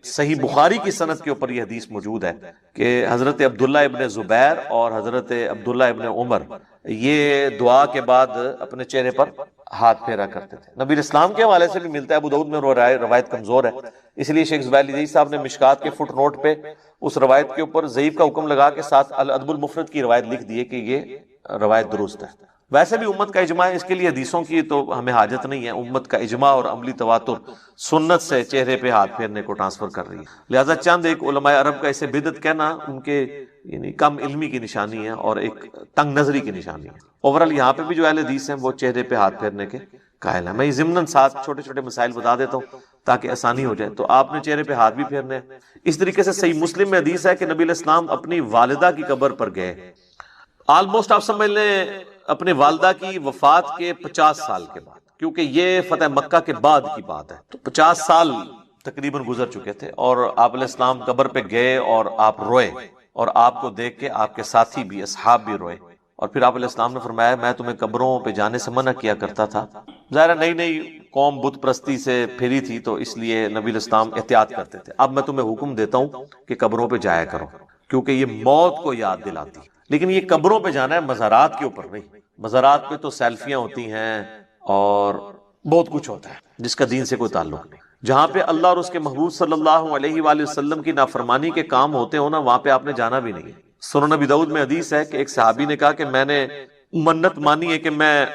صحیح بخاری کی سند کے اوپر یہ حدیث موجود ہے کہ حضرت عبداللہ ابن زبیر اور حضرت عبداللہ ابن عمر یہ دعا کے بعد اپنے چہرے پر ہاتھ پھیرا کرتے تھے۔ نبی اسلام کے حوالے سے بھی ملتا ہے، ابو داؤد میں روایت کمزور ہے، اس لیے شیخ زبیر علی صاحب نے مشکات کے فٹ نوٹ پہ اس روایت کے اوپر ضعیف کا حکم لگا کے ساتھ الادب المفرد کی روایت لکھ دی ہے کہ یہ روایت درست ہے۔ ویسے بھی امت کا اجماع ہے، اس کے لیے حدیثوں کی تو ہمیں حاجت نہیں ہے، امت کا اجماع اور عملی تواتر سنت سے چہرے پہ ہاتھ پھیرنے کو ٹرانسفر کر رہی ہے۔ لہذا چند ایک علماء عرب کا اسے بدعت کہنا ان کے یعنی کم علمی کی نشانی ہے اور ایک تنگ نظری کی نشانی ہے۔ اوورال یہاں پہ بھی جو اہل حدیث ہیں وہ چہرے پہ ہاتھ پھیرنے کے قائل ہیں۔ میں ضمناً ساتھ چھوٹے چھوٹے مسائل بتا دیتا ہوں تاکہ آسانی ہو جائے۔ تو آپ نے چہرے پہ ہاتھ بھی پھیرنے ہیں۔ اس طریقے سے صحیح مسلم میں حدیث ہے کہ نبی علیہ السلام اپنی والدہ کی قبر پر گئے، آلموسٹ آپ سمجھ لیں اپنے والدہ کی وفات کے 50 سال کے بعد، کیونکہ یہ فتح مکہ کے بعد کی بات ہے، تو 50 سال تقریباً گزر چکے تھے، اور آپ علیہ السلام قبر پہ گئے اور آپ روئے، اور آپ کو دیکھ کے آپ کے ساتھی بھی اصحاب بھی روئے، اور پھر آپ علیہ السلام نے فرمایا میں تمہیں قبروں پہ جانے سے منع کیا کرتا تھا۔ ظاہر نئی نئی قوم بت پرستی سے پھری تھی تو اس لیے نبی علیہ السلام احتیاط کرتے تھے، اب میں تمہیں حکم دیتا ہوں کہ قبروں پہ جایا کرو کیونکہ یہ موت کو یاد دلاتی۔ لیکن یہ قبروں پہ جانا ہے، مزارات کے اوپر نہیں۔ مزارات پہ تو سیلفیاں ہوتی ہیں اور بہت کچھ ہوتا ہے جس کا دین سے کوئی تعلق نہیں. جہاں پہ اللہ اور اس کے محبوب صلی اللہ علیہ وآلہ وسلم کی نافرمانی کے کام ہوتے ہو نا، وہاں پہ آپ نے جانا بھی نہیں ہے. سنن نبی داؤد میں حدیث ہے کہ ایک صحابی نے کہا کہ میں نے منت مانی ہے کہ میں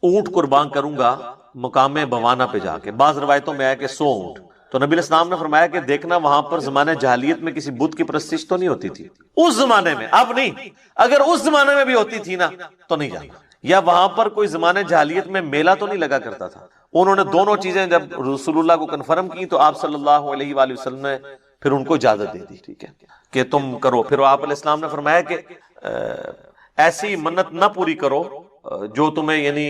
اونٹ قربان کروں گا مقام بوانا پہ جا کے. بعض روایتوں میں آیا کہ 100 اونٹ. تو نبی علیہ السلام نے فرمایا کہ دیکھنا وہاں پر زمانے جاہلیت میں کسی بت کی پرستش تو نہیں ہوتی تھی اس زمانے میں، اب نہیں. اگر اس زمانے میں بھی ہوتی تھی نا تو نہیں جانا. یا وہاں پر کوئی زمانے جاہلیت میں میلہ تو نہیں لگا کرتا تھا. انہوں نے دونوں چیزیں جب رسول اللہ کو کنفرم کی تو آپ صلی اللہ علیہ وآلہ وسلم نے پھر ان کو اجازت دے دی، ٹھیک ہے کہ تم کرو. پھر آپ علیہ السلام نے فرمایا کہ ایسی منت نہ پوری کرو جو تمہیں یعنی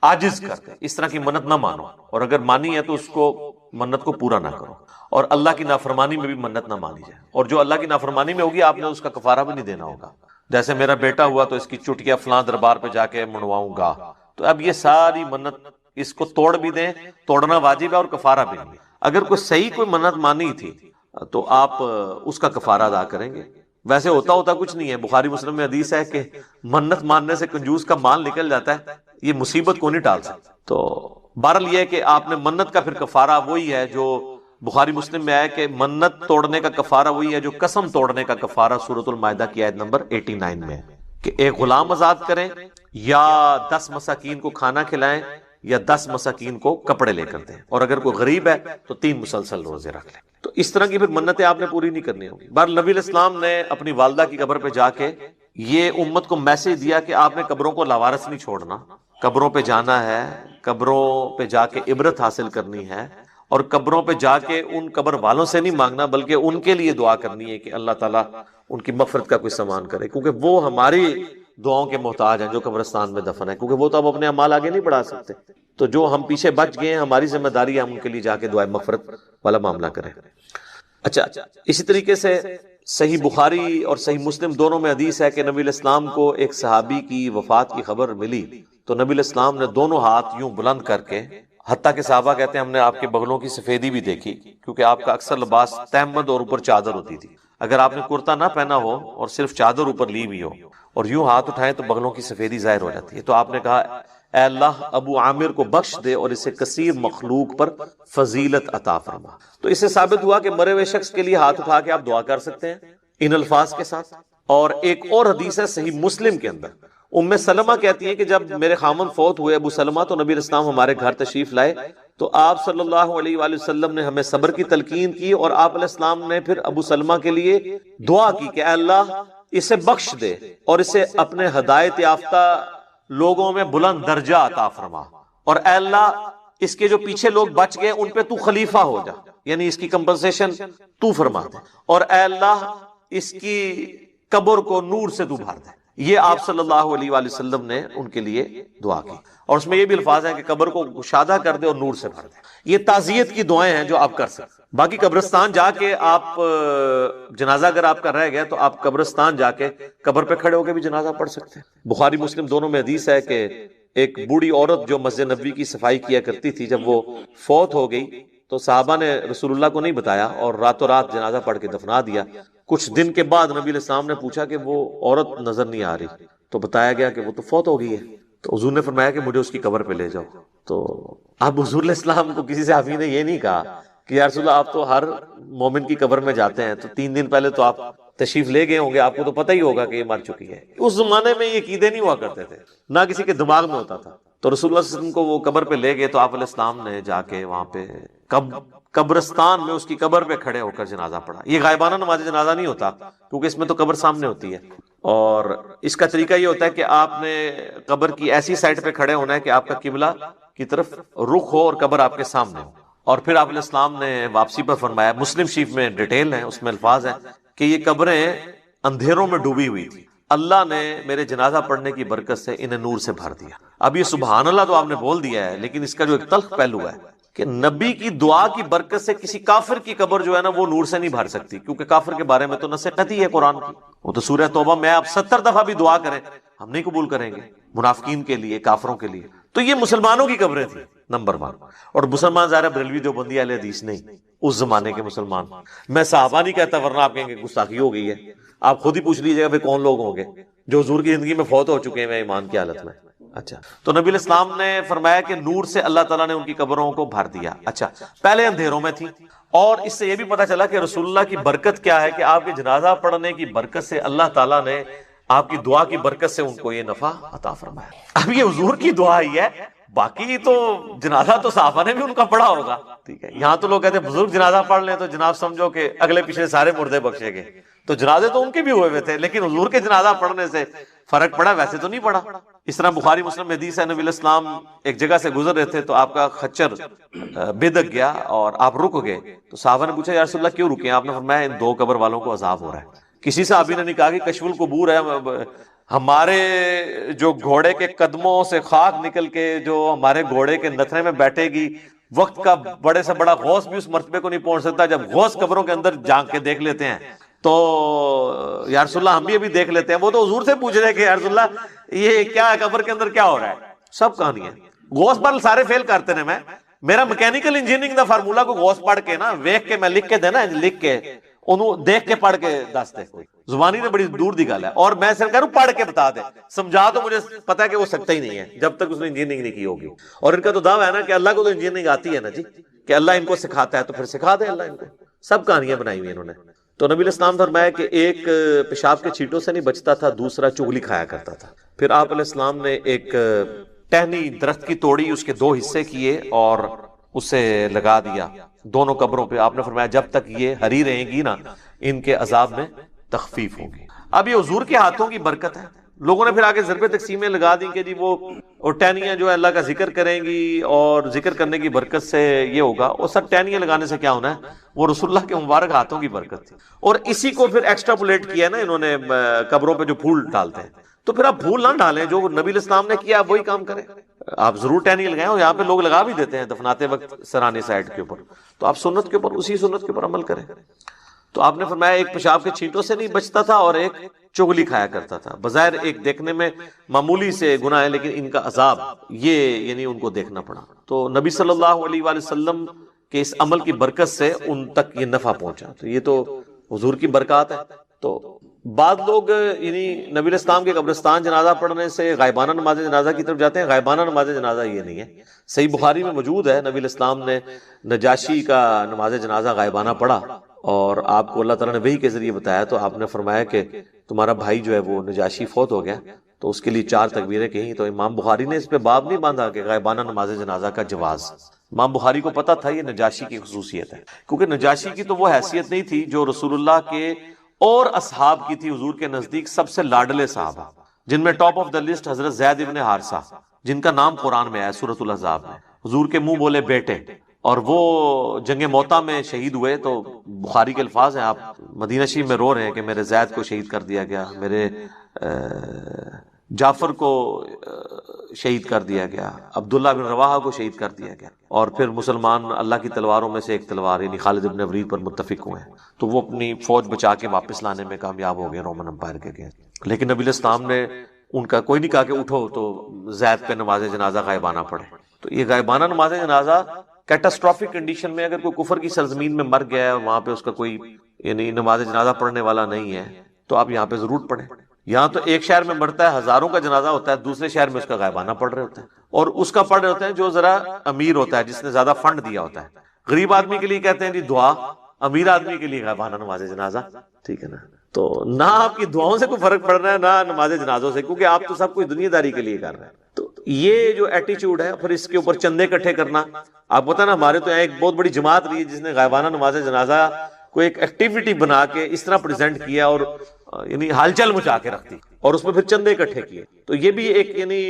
عاجز کر دے، اس طرح کی منت نہ مانو، اور اگر مانی ہے تو اس کو منت کو پورا نہ کرو. اور اللہ کی نافرمانی میں بھی منت نہ مانی جائے، اور جو اللہ کی نافرمانی میں ہوگی آپ نے اس کا کفارہ بھی نہیں دینا ہوگا. جیسے میرا بیٹا ہوا تو اس کی چٹکیاں فلاں دربار پہ جا کے منواؤں گا، تو اب یہ ساری منت اس کو توڑ بھی دیں، توڑنا واجب ہے اور کفارہ بھی نہیں. اگر کوئی صحیح کوئی منت مانی تھی تو آپ اس کا کفارہ ادا کریں گے. ویسے ہوتا کچھ نہیں ہے. بخاری مسلم میں حدیث ہے کہ منت ماننے سے کنجوس کا مال نکل جاتا ہے، یہ مصیبت کو نہیں ٹال سکتا. تو بہرحال یہ ہے کہ آپ نے منت کا پھر کفارہ وہی ہے جو بخاری مسلم میں آیا کہ منت توڑنے کا کفارہ وہی ہے جو قسم توڑنے کا کفارہ سورۃ المائدہ کی آیت نمبر 89 میں ہے کہ ایک غلام آزاد کریں یا 10 مساکین کو کھانا کھلائیں یا 10 مساکین کو کپڑے لے کر دیں، اور اگر کوئی غریب ہے تو 3 مسلسل روزے رکھ لیں. تو اس طرح کی پھر منتیں آپ نے پوری نہیں کرنی ہوگی. بہرحال نبی علیہ السلام نے اپنی والدہ کی قبر پہ جا کے یہ امت کو میسج دیا کہ آپ نے قبروں کو لاوارث نہیں چھوڑنا، قبروں پہ جانا ہے، قبروں پہ جا کے عبرت حاصل کرنی ہے، اور قبروں پہ جا کے ان قبر والوں سے نہیں مانگنا بلکہ ان کے لیے دعا کرنی ہے کہ اللہ تعالیٰ ان کی مغفرت کا کوئی سامان کرے، کیونکہ وہ ہماری دعاؤں کے محتاج ہیں جو قبرستان میں دفن ہے، کیونکہ وہ تو اب اپنے اعمال آگے نہیں بڑھا سکتے. تو جو ہم پیچھے بچ گئے ہیں ہماری ذمہ داری ہے ہم ان کے لیے جا کے دعائے مغفرت والا معاملہ کریں. اچھا، اسی طریقے سے صحیح بخاری اور صحیح مسلم دونوں میں حدیث ہے کہ نبی علیہ السلام کو ایک صحابی کی وفات کی خبر ملی تو نبی علیہ السلام نے دونوں ہاتھ یوں بلند کر کے، حتیٰ کہ صحابہ کہتے ہیں ہم نے آپ کے بغلوں کی سفیدی بھی دیکھی، کیونکہ آپ کا اکثر لباس تہمد اور اوپر چادر ہوتی تھی. اگر آپ نے کرتا نہ پہنا ہو اور صرف چادر اوپر لی ہوئی ہو اور یوں ہاتھ اٹھائیں تو بغلوں کی سفیدی ظاہر ہو جاتی ہے. تو آپ نے کہا اے اللہ ابو عامر کو بخش دے اور اسے کثیر مخلوق پر فضیلت عطا فرما. تو اس سے ثابت ہوا کہ مرے ہوئے شخص کے لیے ہاتھ اٹھا کے آپ دعا کر سکتے ہیں ان الفاظ کے ساتھ. اور ایک اور حدیث ہے صحیح مسلم کے اندر، ام سلمہ کہتی ہیں کہ جب میرے خامن فوت ہوئے ابو سلمہ تو نبی علیہ السلام ہمارے گھر تشریف لائے تو آپ صلی اللہ علیہ وآلہ وسلم نے ہمیں صبر کی تلقین کی، اور آپ علیہ السلام نے پھر ابو سلمہ کے لیے دعا کی کہ اے اللہ اسے بخش دے اور اسے اپنے ہدایت یافتہ لوگوں میں بلند درجہ عطا فرما، اور اے اللہ اس کے جو پیچھے لوگ بچ گئے ان پہ تو خلیفہ ہو جا، یعنی اس کی کمپنسیشن تو فرما دے، اور اے اللہ اس کی قبر کو نور سے تو بھر دے. یہ آپ صلی اللہ علیہ وآلہ وسلم نے ان کے لیے دعا کی، اور اس میں یہ بھی الفاظ ہیں کہ قبر کو گشادہ کر دے اور نور سے بھر دے. یہ تعزیت کی دعائیں ہیں جو آپ کر سکتے. باقی قبرستان جا کے آپ جنازہ اگر آپ کا رہ گیا تو آپ قبرستان جا کے قبر پہ کھڑے ہو کے بھی جنازہ پڑھ سکتے ہیں. بخاری مسلم دونوں میں حدیث ہے کہ ایک بوڑھی عورت جو مسجد نبوی کی صفائی کیا کرتی تھی جب وہ فوت ہو گئی تو صحابہ نے رسول اللہ کو نہیں بتایا اور راتوں رات جنازہ پڑھ کے دفنا دیا. کچھ دن کے بعد نبی علیہ السلام نے پوچھا کہ وہ عورت نظر نہیں آ رہی تو بتایا گیا کہ وہ تو فوت ہو گئی ہے. تو حضور نے فرمایا کہ مجھے اس کی قبر پہ لے جاؤ. تو اب حضور علیہ السلام کو کسی صحابی نے یہ نہیں کہا کہ یا رسول اللہ آپ تو ہر مومن کی قبر میں جاتے ہیں تو 3 دن پہلے تو آپ تشریف لے گئے ہوں گے، آپ کو تو پتہ ہی ہوگا کہ یہ مر چکی ہے. اس زمانے میں یہ عقیدے نہیں ہوا کرتے تھے، نہ کسی کے دماغ میں ہوتا تھا. تو رسول اللہ صلی اللہ علیہ وسلم کو وہ قبر پہ لے گئے تو آپ علیہ السلام نے جا کے وہاں پہ قبرستان میں اس کی قبر پہ کھڑے ہو کر جنازہ پڑھا. یہ غائبانہ نماز جنازہ نہیں ہوتا کیونکہ اس میں تو قبر سامنے ہوتی ہے، اور اس کا طریقہ یہ ہوتا ہے کہ آپ نے قبر کی ایسی سائڈ پہ کھڑے ہونا ہے کہ آپ کا قبلہ کی طرف رخ ہو اور قبر آپ کے سامنے ہو. اور پھر آپ علیہ السلام نے واپسی پر فرمایا، مسلم شریف میں ڈیٹیل ہے، اس میں الفاظ ہیں کہ یہ قبریں اندھیروں میں ڈوبی ہوئی تھی، اللہ نے میرے جنازہ پڑھنے کی برکت سے انہیں نور سے بھر دیا. اب یہ سبحان اللہ تو آپ نے بول دیا ہے، لیکن اس کا جو ایک تلخ پہلو ہے کہ نبی کی دعا کی برکت سے کسی کافر کی قبر جو ہے نا وہ نور سے نہیں بھر سکتی، کیونکہ کافر کے بارے میں تو نص قطعی ہے قرآن کی. وہ تو سورہ توبہ میں آپ 70 دفعہ بھی دعا کریں ہم نہیں قبول کریں گے، منافقین کے لیے، کافروں کے لیے. تو یہ مسلمانوں کی قبریں تھیں نمبر 1. اور مسلمان ظاہر بریلوی دیوبندی اہل حدیث نہیں، اس زمانے کے مسلمان. میں صحابہ نہیں کہتا ورنہ آپ کہیں گے گستاخی ہو گئی ہے. آپ خود ہی پوچھ لیجیے گا پھر کون لوگ ہوں گے جو حضور کی زندگی میں فوت ہو چکے ہیں ایمان کی حالت میں. اچھا، تو نبی علیہ السلام نے فرمایا کہ نور سے اللہ تعالیٰ نے ان کی قبروں کو بھر دیا. اچھا، پہلے اندھیروں میں تھی، اور اس سے یہ بھی پتا چلا کہ رسول اللہ کی برکت کیا ہے کہ آپ کے جنازہ پڑھنے کی برکت سے اللہ تعالیٰ نے آپ کی دعا کی برکت سے ان کو یہ نفع عطا فرمایا. اب یہ حضور کی دعا ہی ہے، باقی تو جنازہ تو صحابہ نے بھی ان کا پڑھا ہوگا. ٹھیک ہے، یہاں تو لوگ کہتے ہیں بزرگ جنازہ پڑھ لیں تو جناب سمجھو کہ اگلے پچھلے سارے مردے بخشے گئے. تو جنازے تو ان کے بھی ہوئے ہوئے تھے، لیکن حضور کے جنازہ پڑھنے سے فرق پڑا، ویسے تو نہیں پڑا. اس طرح بخاری مسلم میں حدیث ہے، نبی علیہ السلام ایک جگہ سے گزر رہے تھے تو آپ کا خچر بے دک گیا اور آپ رک گئے. تو صحابہ نے پوچھا یا رسول اللہ کیوں رکے ہیں؟ آپ نے فرمایا ان 2 قبر والوں کو عذاب ہو رہا ہے. کسی صحابی نے نہیں کہا کہ کشف القبور ہے، ہمارے جو گھوڑے کے قدموں سے خاک نکل کے جو ہمارے گھوڑے کے نتھرے میں بیٹھے گی، وقت کا بڑے سے بڑا غوث بھی اس مرتبے کو نہیں پہنچ سکتا. جب غوث قبروں کے اندر جھانک کے دیکھ لیتے ہیں تو یا رسول اللہ ہم بھی ابھی دیکھ لیتے ہیں. وہ تو حضور سے پوچھ رہے کہ یا رسول اللہ یہ کیا ہے، قبر کے اندر کیا ہو رہا ہے؟ سب کہانی ہے. غوث پر سارے فیل کرتے ہیں. میرا میکینیکل انجینئرنگ دا فارمولا کو غوث پڑھ کے نا ویکھ کے میں لکھ کے دینا، لکھ کے انہوں دیکھ کے پڑھ کے دس دے. زبانی نے بڑی دور دی گل ہے، اور میں صرف کہہ رہا ہوں پڑھ کے بتا دے، سمجھا تو مجھے پتا ہے کہ وہ سکتا ہی نہیں ہے جب تک اس نے انجینئرنگ نہیں کی ہوگی. اور ان کا تو دعویٰ ہے نا کہ اللہ کو تو انجینئرنگ آتی ہے نا جی، کہ اللہ ان کو سکھاتا ہے تو پھر سکھا دے اللہ ان کو. سب کہانیاں بنائی ہوئی انہوں نے. تو نبی علیہ السلام فرمایا کہ ایک پیشاب کے چھینٹوں سے نہیں بچتا تھا، دوسرا چغلی کھایا کرتا تھا. پھر آپ علیہ السلام نے ایک ٹہنی درخت کی توڑی، اس کے 2 حصے کیے اور اسے لگا دیا دونوں قبروں پہ. آپ نے فرمایا جب تک یہ ہری رہیں گی نا ان کے عذاب میں تخفیف ہوگی. اب یہ حضور کے ہاتھوں کی برکت ہے. لوگوں نے پھر آگے ضرب تقسیمیں لگا دی کہ جی وہ ٹہنیاں جو ہے اللہ کا ذکر کریں گی اور ذکر کرنے کی برکت سے یہ ہوگا. اور سب ٹہنیاں لگانے سے کیا ہونا ہے؟ وہ رسول اللہ کے مبارک ہاتھوں کی برکت تھی. اور اسی کو پھر ایکسٹراپولیٹ کیا نا انہوں نے قبروں پہ جو پھول ڈالتے ہیں. تو پھر آپ پھول نہ ڈالیں، جو نبی علیہ السلام نے کیا آپ وہی کام کریں. آپ ضرور ٹہنی لگائیں، اور یہاں پہ لوگ لگا بھی دیتے ہیں دفناتے وقت سرانے سائڈ کے اوپر. تو آپ سنت کے اوپر، اسی سنت کے اوپر عمل کریں. تو آپ نے فرمایا ایک پیشاب کے چھینٹوں سے نہیں بچتا تھا اور ایک چغلی کھایا کرتا تھا. بظاہر ایک دیکھنے میں معمولی سے گناہ ہے، لیکن ان کا عذاب یہ یعنی ان کو دیکھنا پڑا. تو نبی صلی اللہ علیہ وآلہ وسلم کے اس عمل کی برکت سے ان تک یہ نفع پہنچا. تو یہ تو حضور کی برکات ہے. تو بعض لوگ یعنی نبی علیہ السلام کے قبرستان جنازہ پڑھنے سے غائبانہ نماز جنازہ کی طرف جاتے ہیں. غائبانہ نماز جنازہ یہ نہیں ہے. صحیح بخاری میں موجود ہے نبی علیہ السلام نے نجاشی کا نماز جنازہ غائبانہ پڑھا اور آپ کو اللہ تعالیٰ نے وحی کے ذریعے بتایا. تو آپ نے فرمایا کہ تمہارا بھائی جو ہے وہ نجاشی فوت ہو گیا، تو اس کے لیے 4 تکبیریں کہیں. تو امام بخاری نے اس پہ باب نہیں باندھا کہ غائبانہ نماز جنازہ کا جواز. امام بخاری کو پتا تھا یہ نجاشی کی خصوصیت ہے، کیونکہ نجاشی کی تو وہ حیثیت نہیں تھی جو رسول اللہ کے اور اصحاب کی تھی. حضور کے نزدیک سب سے لاڈلے صحابہ، جن میں ٹاپ آف دا لسٹ حضرت زید ابن حارثہ، جن کا نام قرآن میں ہے سورۃ الاحزاب میں. حضور کے منہ بولے بیٹے، اور وہ جنگ موتا میں شہید ہوئے. تو بخاری کے الفاظ ہیں، آپ مدینہ شریف میں رو رہے ہیں کہ میرے زید کو شہید کر دیا گیا، میرے جعفر کو شہید کر دیا گیا، عبداللہ بن رواحہ کو شہید کر دیا گیا. اور پھر مسلمان اللہ کی تلواروں میں سے ایک تلوار یعنی خالد بن ولید پر متفق ہوئے ہیں. تو وہ اپنی فوج بچا کے واپس لانے میں کامیاب ہو گئے رومن امپائر کے اگینسٹ. لیکن نبی علیہ السلام نے ان کا کوئی نہیں کہا کہ اٹھو تو زید پہ نماز جنازہ غائبانہ پڑھے. تو یہ غائبانہ نماز جنازہ کیٹاسٹرافک کنڈیشن میں اگر کوئی کفر کی سرزمین میں مر گیا ہے، وہاں پہ اس کا کوئی یعنی نماز جنازہ پڑھنے والا نہیں ہے، تو آپ یہاں پہ ضرور پڑھیں. یہاں تو ایک شہر میں مرتا ہے، ہزاروں کا جنازہ ہوتا ہے، دوسرے شہر میں اس کا غائبانہ پڑھ رہے ہوتے ہیں. اور اس کا پڑھ رہے ہوتے ہیں جو ذرا امیر ہوتا ہے، جس نے زیادہ فنڈ دیا ہوتا ہے. غریب آدمی کے لیے کہتے ہیں جی دعا، امیر آدمی کے لیے غائبانہ نماز جنازہ. ٹھیک ہے نا؟ تو نہ آپ کی دعاؤں سے کوئی فرق پڑ رہا ہے نہ نماز جنازوں سے، کیونکہ آپ تو سب کچھ دنیا داری کے لیے کر رہے ہیں. تو یہ جو ایٹیچیوڈ ہے، پھر اس کے اوپر چندے اکٹھے کرنا. آپ پتہ نا ہمارے تو یہاں ایک بہت بڑی جماعت رہی ہے جس نے غائبانہ نماز جنازہ کو ایک ایکٹیویٹی بنا کے اس طرح پریزنٹ کیا اور یعنی ہلچل مچا کے رکھ دی، اور اس میں پھر چندے اکٹھے کیے. تو یہ بھی ایک یعنی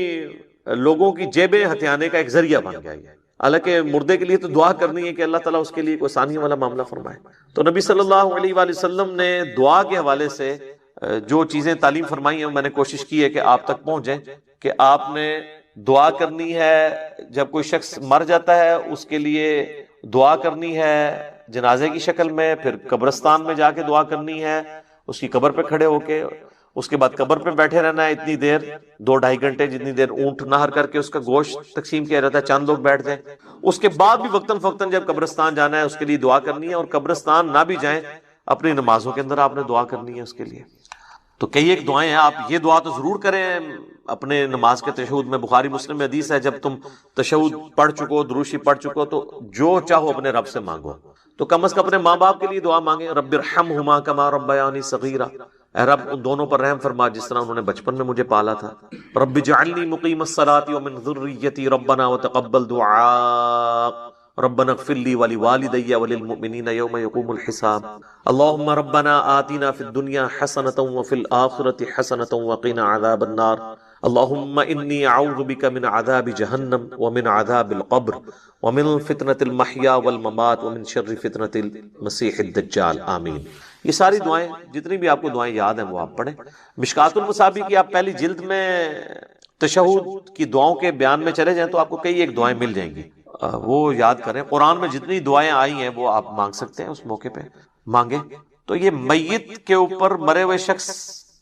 لوگوں کی جیبیں ہتھیانے کا ایک ذریعہ بن گیا ہے. حالانکہ مردے کے لیے تو دعا کرنی ہے کہ اللہ تعالیٰ اس کے لیے کوئی آسانی والا معاملہ فرمائے. تو نبی صلی اللہ علیہ وآلہ وسلم نے دعا کے حوالے سے جو چیزیں تعلیم فرمائی ہیں میں نے کوشش کی ہے کہ آپ تک پہنچیں. کہ آپ نے دعا کرنی ہے جب کوئی شخص مر جاتا ہے، اس کے لیے دعا کرنی ہے جنازے کی شکل میں، پھر قبرستان میں جا کے دعا کرنی ہے اس کی قبر پہ کھڑے ہو کے، اس کے بعد قبر پہ بیٹھے رہنا ہے اتنی دیر، 2-2.5 گھنٹے جتنی دیر اونٹ نہر کر کے اس کا گوشت تقسیم کیا رہتا ہے، چند لوگ بیٹھ جائیں. اس کے بعد بھی وقتاً فوقتاً جب قبرستان جانا ہے اس کے لیے دعا کرنی ہے، اور قبرستان نہ بھی جائیں اپنی نمازوں کے اندر آپ نے دعا کرنی ہے اس کے لیے. تو کئی ایک دعائیں ہیں، آپ یہ دعا تو ضرور کریں اپنے نماز کے تشہد میں. بخاری مسلم میں حدیث ہے جب تم تشہد پڑھ چکو، دروشی پڑھ چکو، تو جو چاہو اپنے رب سے مانگو. تو کم از کم اپنے ماں باپ کے لیے دعا مانگیں، رب ارحمہما کما ربیانی صغیرا، اے رب ان دونوں پر رحم فرما جس طرح انہوں نے بچپن میں مجھے پالا تھا. رب اجعلنی مقیم الصلاۃ ومن ذریتی ربنا وتقبل دعاء ربنا اغفر لی ولوالدی وللمؤمنین یوم یقوم الحساب. اللهم ربنا آتنا فی الدنیا حسنۃ وفی الآخرۃ حسنۃ وقنا عذاب النار. اللهم انی اعوذ بک من عذاب جہنم ومن عذاب القبر ومن فتنة المحیا والممات ومن شر فتنة المسیح الدجال. آمین. یہ ساری دعائیں جتنی بھی آپ کو دعائیں یاد ہیں وہ آپ پڑھیں. مشکات المصابیح کی آپ پہلی جلد میں تشہد کی دعاؤں کے بیان میں چلے جائیں تو آپ کو کئی ایک دعائیں مل جائیں گی، وہ یاد کریں. قرآن میں جتنی دعائیں آئی ہیں وہ آپ مانگ سکتے ہیں، اس موقع پہ مانگیں. تو یہ میت کے اوپر، مرے ہوئے شخص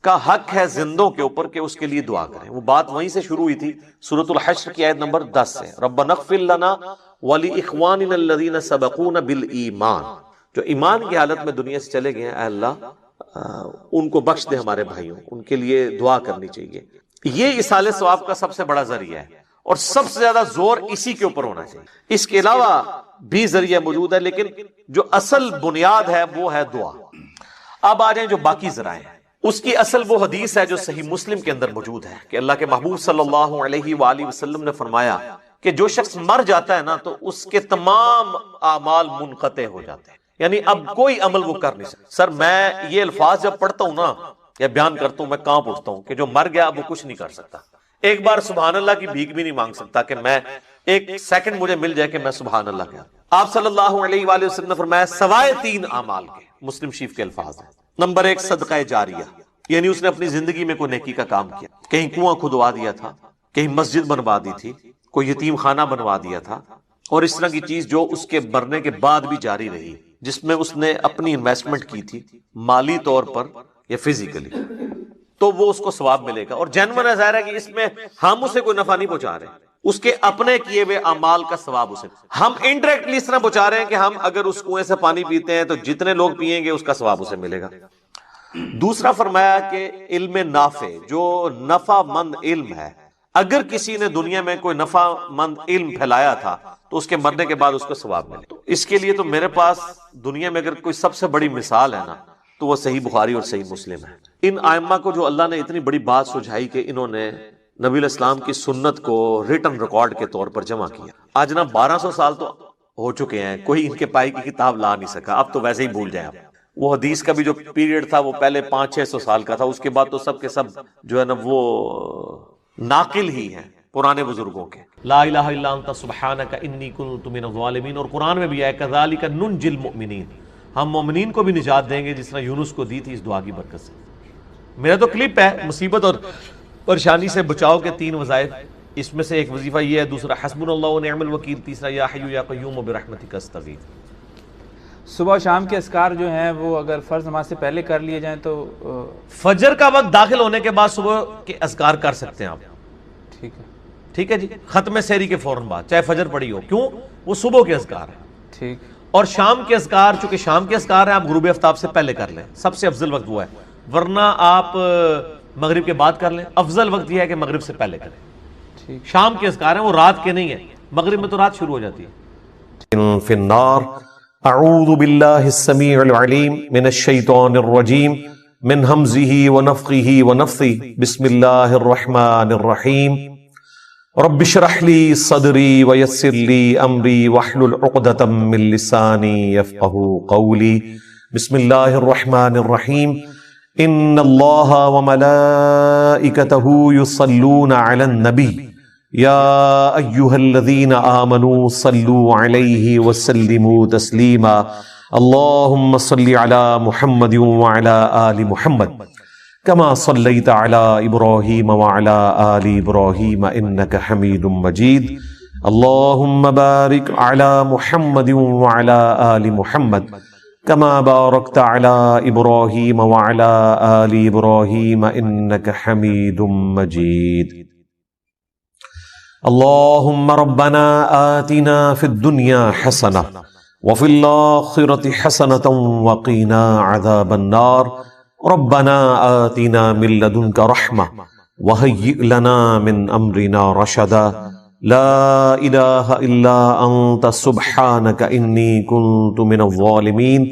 کا حق ہے زندوں کے اوپر کہ اس کے لیے دعا کریں. وہ بات وہیں سے شروع ہوئی تھی سورۃ الحشر کی آیت نمبر 10 سے. ربنا اغفر لنا ولاخواننا الذین سبقونا بالایمان. جو ایمان کی حالت میں دنیا سے چلے گئے ہیں، اے اللہ ان کو بخش دے، ہمارے بھائیوں، ان کے لیے دعا کرنی چاہیے. یہ ایصال ثواب کا سب سے بڑا ذریعہ ہے اور سب سے زیادہ زور اسی کے اوپر ہونا چاہیے. اس کے علاوہ بھی ذریعہ موجود ہے لیکن جو اصل بنیاد ہے وہ ہے دعا. اب آ جائیں جو باقی ذرائع ہیں. اس کی اصل وہ حدیث ہے جو صحیح مسلم کے اندر موجود ہے کہ اللہ کے محبوب صلی اللہ علیہ وآلہ وسلم نے فرمایا کہ جو شخص مر جاتا ہے نا تو اس کے تمام اعمال منقطع ہو جاتے ہیں، یعنی اب کوئی عمل وہ کر نہیں سکتا. سر میں یہ الفاظ جب پڑھتا ہوں نا یا بیان کرتا ہوں میں کانپ اٹھتا ہوں کہ جو مر گیا اب وہ کچھ نہیں کر سکتا. ایک بار سبحان اللہ کی بھیک بھی نہیں مانگ سکتا کہ میں ایک سیکنڈ مجھے مل جائے کہ میں سبحان اللہ کہا. آپ صلی اللہ علیہ وآلہ وسلم نے فرمایا سوائے 3 اعمال کے. مسلم شریف کے الفاظ ہیں. نمبر 1 صدقہ جاریہ، یعنی اس نے اپنی زندگی میں کوئی نیکی کا کام کیا، کہیں کنواں کھدوا دیا تھا، کہیں مسجد بنوا دی تھی، کوئی یتیم خانہ بنوا دیا تھا، اور اس طرح کی چیز جو اس کے مرنے کے بعد بھی جاری رہی، جس میں اس نے اپنی انویسٹمنٹ کی تھی مالی طور پر یا فزیکلی، تو وہ اس کو ثواب ملے گا. اور جینون ہے، ظاہر ہے کہ اس میں ہم اسے کوئی نفع نہیں پہنچا رہے، اس کے اپنے کیے ہوئے اعمال کا ثواب اسے ہم انڈائریکٹلی اس طرح پہنچا رہے ہیں کہ ہم اگر اس کنویں سے پانی پیتے ہیں تو جتنے لوگ پیئیں گے اس کا ثواب اسے ملے گا. دوسرا فرمایا کہ علم نافع، جو نفع مند علم ہے، اگر کسی نے دنیا میں کوئی نفع مند علم پھیلایا تھا تو اس کے مرنے کے بعد اس کو ثواب ملے. تو اس کے لیے تو میرے پاس دنیا میں اگر کوئی سب سے بڑی مثال ہے نا تو وہ صحیح بخاری اور صحیح مسلم ہے. ان ائمہ کو جو اللہ نے اتنی بڑی بات سجھائی کہ انہوں نے نبی علیہ السلام کی سنت کو ریٹن ریکارڈ کے طور پر جمع کیا. آج نا 1200 سال تو ہو چکے ہیں، کوئی ان کے پائی کی کتاب لا نہیں سکا. اب تو ویسے ہی بھول جائیں آپ. وہ حدیث کا بھی جو پیریڈ تھا وہ پہلے 500-600 سال کا تھا، اس کے بعد تو سب کے سب جو ہے نا وہ ناقل ہی ہیں پرانے بزرگوں کے. لا الہ الا انت سبحانک انی کنت من الظالمین. اور قرآن میں بھی ہے کذالک ننجی المؤمنین، ہم مومنین کو بھی نجات دیں گے جس طرح یونس کو دی تھی اس دعا کی برکت سے. میرا تو کلپ ہے مصیبت اور پریشانی سے بچاؤ کے 3 وظائف، اس میں سے ایک وظیفہ یہ ہے، دوسرا حسبنا اللہ ونعم الوکیل، تیسرا یا حی یا قیوم برحمتک استغیث. صبح شام کے اذکار جو ہیں وہ اگر فرض نماز سے پہلے کر لیے جائیں تو فجر کا وقت داخل ہونے کے بعد صبح کے اذکار کر سکتے ہیں آپ. ٹھیک ہے، ٹھیک ہے جی، ختم سحری کے فوراً بعد چاہے فجر پڑی ہو، کیوں؟ وہ صبح کے اذکار ہیں. ٹھیک. اور شام کے اذکار، چونکہ شام کے اذکار ہیں، آپ غروب آفتاب سے پہلے کر لیں، سب سے افضل وقت وہ ہے. ورنہ آپ مغرب کے بعد کر لیں، افضل وقت یہ ہے کہ مغرب سے پہلے کریں. ٹھیک. شام کے اذکار ہیں وہ رات کے نہیں ہیں، مغرب میں تو رات شروع ہو جاتی ہے. فی النار. اعوذ باللہ السمیع العلیم من الشیطان الرجیم من ہمزہ ونفخہ ونفثہ. بسم اللہ الرحمن الرحیم. رب اشرح لی صدری ویسر لی امری واحلل عقدۃ من لسانی یفقہوا قولی. بسم اللہ الرحمن الرحیم. ان اللہ وملائکتہ یصلون علی النبی یا ایہا الذین آمنوا صلوا علیہ وسلموا تسلیما. اللہم صل علی محمد وعلی آل محمد کما صلیت علی ابراہیم وعلی آل ابراہیم انک حمید مجید. اللہم بارک علی محمد وعلی آل محمد کما بارکت علی ابراہیم وعلی آل ابراہیم انک حمید مجید. اللہم ربنا آتنا فی الدنیا حسنہ وفی الآخرۃ حسنۃ وقنا عذاب النار. ربنا آتنا من لدنك رحمة وهيئ لنا من أمرنا رشدا لا إله إلا أنت سبحانك إني كنت من الظالمين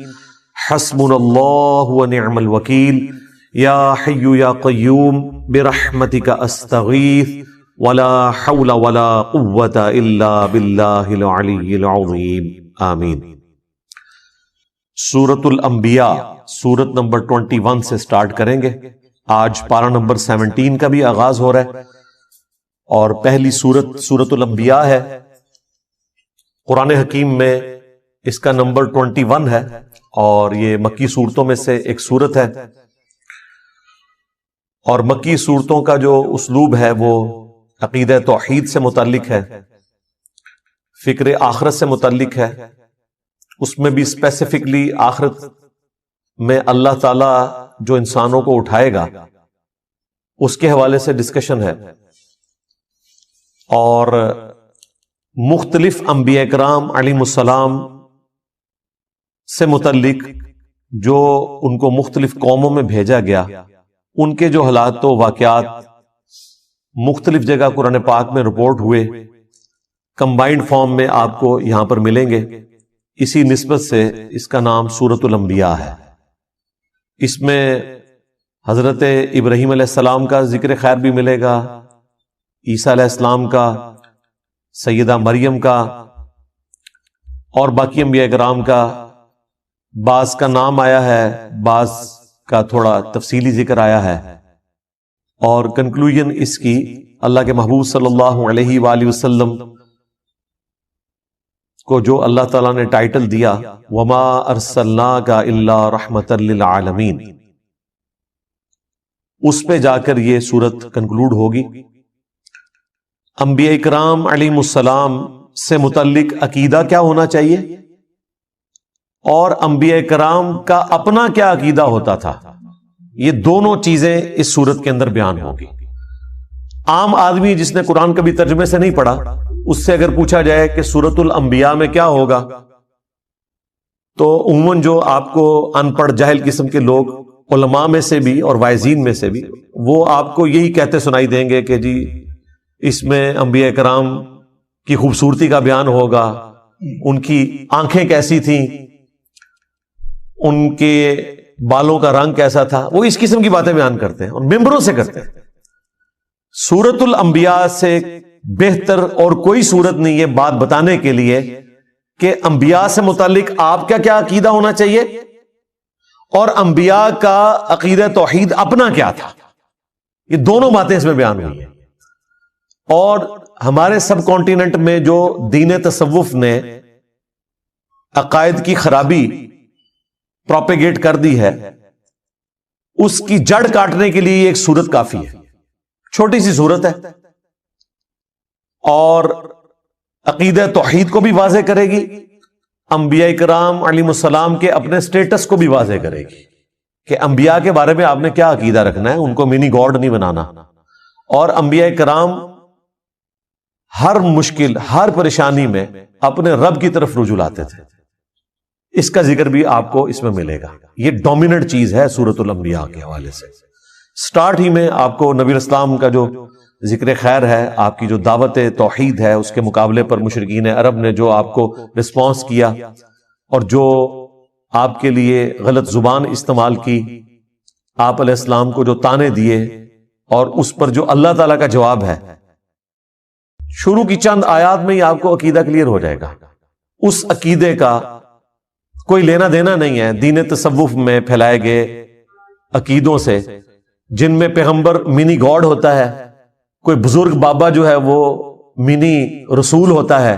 حسبنا الله ونعم الوكيل يا حي يا قيوم برحمتك أستغيث ولا حول ولا قوة إلا بالله العلي العظيم آمین۔ سورۃ الانبیاء سورت نمبر 21 سے سٹارٹ کریں گے۔ آج پارہ نمبر 17 کا بھی آغاز ہو رہا ہے اور پہلی سورت الانبیاء ہے۔ قرآن حکیم میں اس کا نمبر 21 ہے اور یہ مکی سورتوں میں سے ایک سورت ہے، اور مکی سورتوں کا جو اسلوب ہے وہ عقیدہ توحید سے متعلق ہے، فکر آخرت سے متعلق ہے۔ اس میں بھی اسپیسیفکلی آخرت میں اللہ تعالی جو انسانوں کو اٹھائے گا اس کے حوالے سے ڈسکشن ہے، اور مختلف انبیاء کرام علیہم السلام سے متعلق جو ان کو مختلف قوموں میں بھیجا گیا، ان کے جو حالات و واقعات مختلف جگہ قرآن پاک میں رپورٹ ہوئے، کمبائنڈ فارم میں آپ کو یہاں پر ملیں گے۔ اسی نسبت سے اس کا نام سورۃ الانبیاء ہے۔ اس میں حضرت ابراہیم علیہ السلام کا ذکر خیر بھی ملے گا، عیسیٰ علیہ السلام کا، سیدہ مریم کا، اور باقی انبیاء کرام کا۔ بعض کا نام آیا ہے، بعض کا تھوڑا تفصیلی ذکر آیا ہے، اور کنکلوژن اس کی اللہ کے محبوب صلی اللہ علیہ وآلہ وسلم کو جو اللہ تعالیٰ نے ٹائٹل دیا وما ارسلناک الا رحمتا للعالمین، اس پہ جا کر یہ سورت کنکلوڈ ہوگی۔ انبیاء کرام علیہم السلام سے متعلق عقیدہ کیا ہونا چاہیے، اور انبیاء کرام کا اپنا کیا عقیدہ ہوتا تھا، یہ دونوں چیزیں اس سورت کے اندر بیان ہوگی۔ عام آدمی جس نے قرآن کبھی ترجمے سے نہیں پڑھا، اس سے اگر پوچھا جائے کہ سورۃ الانبیاء میں کیا ہوگا، تو عموماً جو آپ کو ان پڑھ جاہل قسم کے لوگ علماء میں سے بھی اور واعظین میں سے بھی، وہ آپ کو یہی کہتے سنائی دیں گے کہ جی اس میں انبیاء کرام کی خوبصورتی کا بیان ہوگا، ان کی آنکھیں کیسی تھیں، ان کے بالوں کا رنگ کیسا تھا، وہ اس قسم کی باتیں بیان کرتے ہیں اور ممبروں سے کرتے ہیں۔ سورۃ الانبیاء سے بہتر اور کوئی صورت نہیں ہے بات بتانے کے لیے کہ انبیاء سے متعلق آپ کا کیا عقیدہ ہونا چاہیے، اور انبیاء کا عقیدہ توحید اپنا کیا تھا۔ یہ دونوں باتیں اس میں بیان ہوئی ہیں۔ اور ہمارے سب کانٹیننٹ میں جو دین تصوف نے عقائد کی خرابی پروپیگیٹ کر دی ہے، اس کی جڑ کاٹنے کے لیے ایک سورت کافی ہے، چھوٹی سی سورت ہے، اور عقیدہ توحید کو بھی واضح کرے گی، انبیاء کرام علیہم السلام کے اپنے سٹیٹس کو بھی واضح کرے گی کہ انبیاء کے بارے میں آپ نے کیا عقیدہ رکھنا ہے، ان کو منی گاڈ نہیں بنانا، اور انبیاء کرام ہر مشکل ہر پریشانی میں اپنے رب کی طرف رجوع لاتے تھے۔ اس کا ذکر بھی آپ کو اس میں ملے گا۔ یہ ڈومیننٹ چیز ہے سورۃ الانبیاء کے حوالے سے۔ سٹارٹ ہی میں آپ کو نبی اسلام کا جو ذکر خیر ہے، آپ کی جو دعوت توحید ہے، اس کے مقابلے پر مشرکین عرب نے جو آپ کو رسپانس کیا اور جو آپ کے لیے غلط زبان استعمال کی، آپ علیہ السلام کو جو تانے دیے، اور اس پر جو اللہ تعالیٰ کا جواب ہے، شروع کی چند آیات میں ہی آپ کو عقیدہ کلیئر ہو جائے گا۔ اس عقیدے کا کوئی لینا دینا نہیں ہے دین تصوف میں پھیلائے گئے عقیدوں سے، جن میں پیغمبر منی گاڈ ہوتا ہے، کوئی بزرگ بابا جو ہے وہ منی رسول ہوتا ہے،